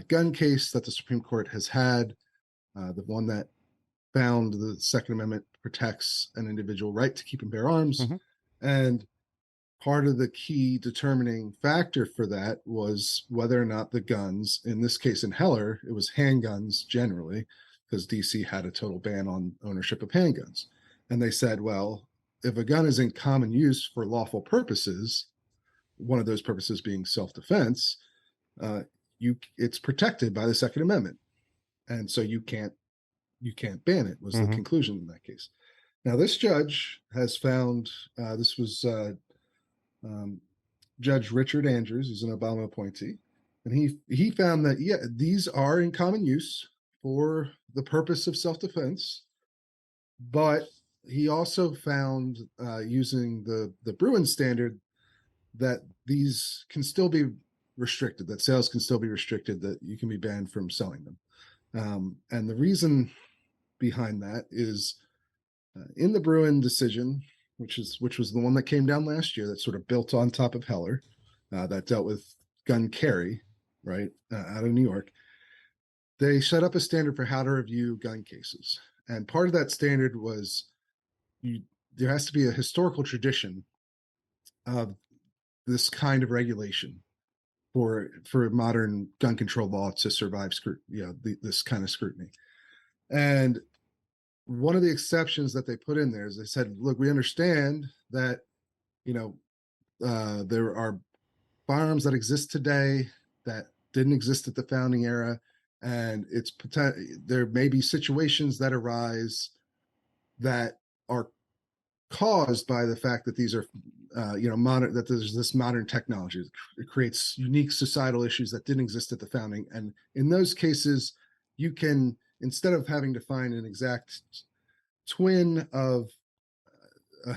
gun case that the Supreme Court has had, the one that found the Second Amendment protects an individual right to keep and bear arms. And part of the key determining factor for that was whether or not the guns, in this case in Heller, it was handguns generally, because DC had a total ban on ownership of handguns. And they said, well, if a gun is in common use for lawful purposes, one of those purposes being self-defense, it's protected by the Second Amendment. And so you can't ban it, was the conclusion in that case. Now, this judge has found, this was Judge Richard Andrews, who's an Obama appointee. And he found that, yeah, these are in common use for the purpose of self-defense, but he also found, using the Bruin standard, that these can still be restricted, that sales can still be restricted, that you can be banned from selling them. And the reason behind that is, in the Bruin decision, which was the one that came down last year, that sort of built on top of Heller, that dealt with gun carry, right, out of New York. They set up a standard for how to review gun cases, and part of that standard was there has to be a historical tradition of this kind of regulation for modern gun control law to survive scrutiny, this kind of scrutiny. And one of the exceptions that they put in there is they said, look, we understand that, there are firearms that exist today that didn't exist at the founding era, and there may be situations that arise that are caused by the fact that these are modern, that there's this modern technology. It creates unique societal issues that didn't exist at the founding, and in those cases you can, instead of having to find an exact twin of a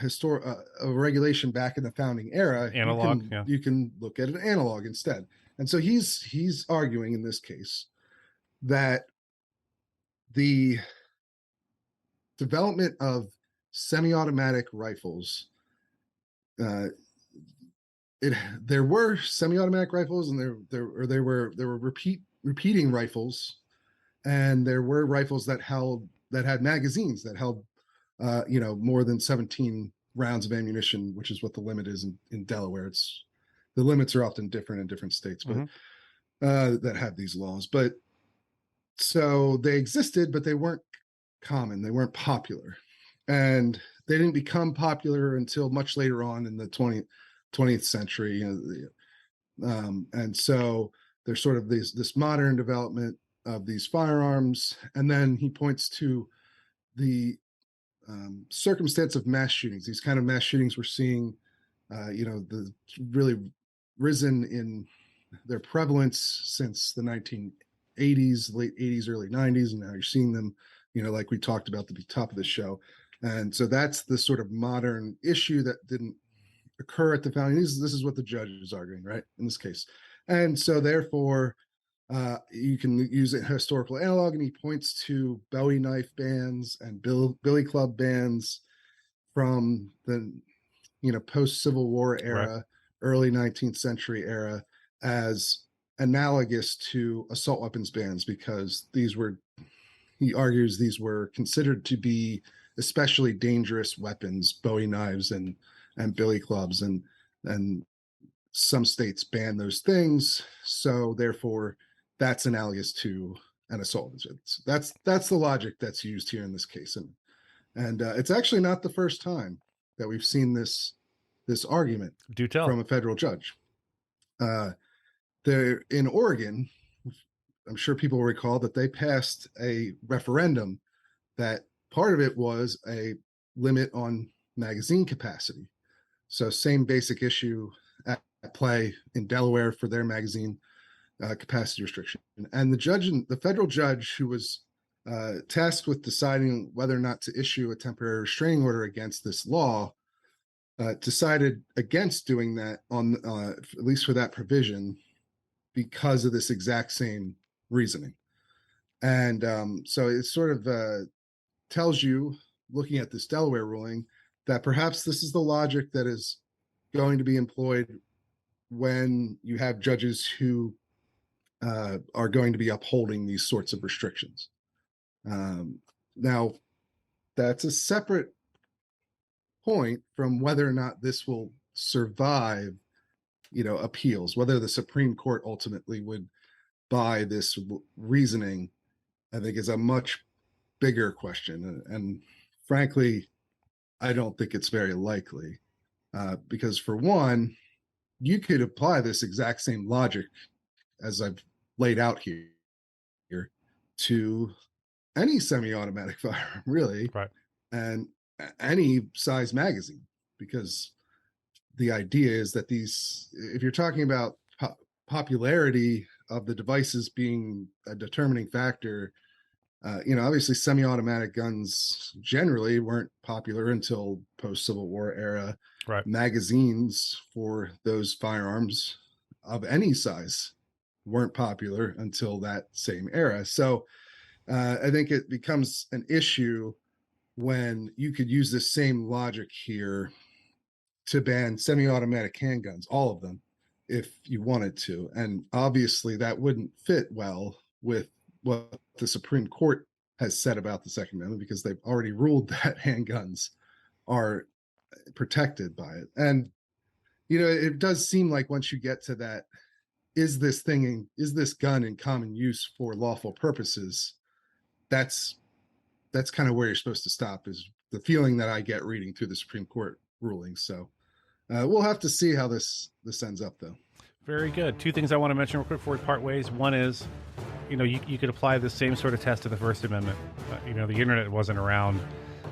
regulation back in the founding era, Analog, you can look at an analog instead. And so he's arguing in this case that the development of semi-automatic rifles, there were semi-automatic rifles, and there were repeating rifles, and there were rifles that had magazines that held more than 17 rounds of ammunition, which is what the limit is in Delaware. The limits are often different in different states, but that have these laws. But so they existed, but they weren't common. They weren't popular, and they didn't become popular until much later on in the 20th century. And so there's sort of this modern development of these firearms, and then he points to the circumstance of mass shootings. These kind of mass shootings we're seeing, the really risen in their prevalence since the 1980s, late 80s, early 90s, and now you're seeing them, like we talked about at the top of the show. And so that's the sort of modern issue that didn't occur at the founding. This is what the judge is arguing, right, in this case. And so therefore, you can use a historical analog, and he points to Bowie knife bans and billy club bans from the post-Civil War era, right, early 19th century era, as analogous to assault weapons bans, because he argues these were considered to be especially dangerous weapons, Bowie knives and billy clubs, and some states ban those things, so therefore that's analogous to an assault. That's the logic that's used here in this case, and it's actually not the first time that we've seen this argument from a federal judge. There in Oregon, I'm sure people will recall that they passed a referendum that part of it was a limit on magazine capacity. So same basic issue at play in Delaware for their magazine capacity restriction. And the federal judge who was tasked with deciding whether or not to issue a temporary restraining order against this law decided against doing that, on at least for that provision, because of this exact same reasoning. And so it sort of tells you, looking at this Delaware ruling, that perhaps this is the logic that is going to be employed when you have judges who are going to be upholding these sorts of restrictions. Now, that's a separate point from whether or not this will survive, appeals, whether the Supreme Court ultimately would buy this reasoning, I think is a much bigger question. And frankly, I don't think it's very likely, because for one, you could apply this exact same logic as I've laid out here to any semi-automatic firearm, really, right, and any size magazine, because the idea is that if you're talking about popularity of the devices being a determining factor, obviously semi-automatic guns generally weren't popular until post-Civil War era. Right. Magazines for those firearms of any size weren't popular until that same era. So I think it becomes an issue when you could use the same logic here to ban semi-automatic handguns, all of them, if you wanted to. And obviously that wouldn't fit well with what the Supreme Court has said about the Second Amendment, because they've already ruled that handguns are protected by it. And, it does seem like once you get to that, is this gun in common use for lawful purposes? That's kind of where you're supposed to stop, is the feeling that I get reading through the Supreme Court rulings. So we'll have to see how this ends up, though. Very good. Two things I want to mention real quick before we part ways. One is, you could apply the same sort of test to the First Amendment. The internet wasn't around,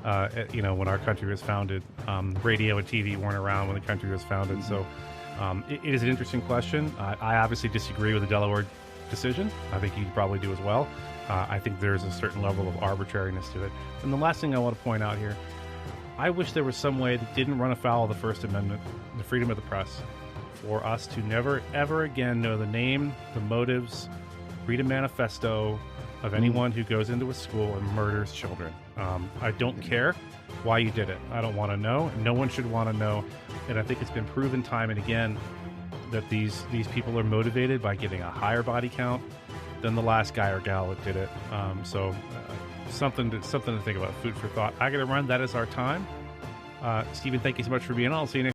when our country was founded. Radio and TV weren't around when the country was founded. So it is an interesting question. I obviously disagree with the Delaware decision. I think you probably do as well. I think there's a certain level of arbitrariness to it. And the last thing I want to point out here, I wish there was some way that didn't run afoul of the First Amendment, the freedom of the press, for us to never, ever again know the name, the motives, read a manifesto of anyone who goes into a school and murders children. I don't care why you did it. I don't want to know. No one should want to know. And I think it's been proven time and again that these people are motivated by getting a higher body count than the last guy or gal that did it. Something to think about. Food for thought. I got to run. That is our time. Stephen, thank you so much for being on. I'll see you next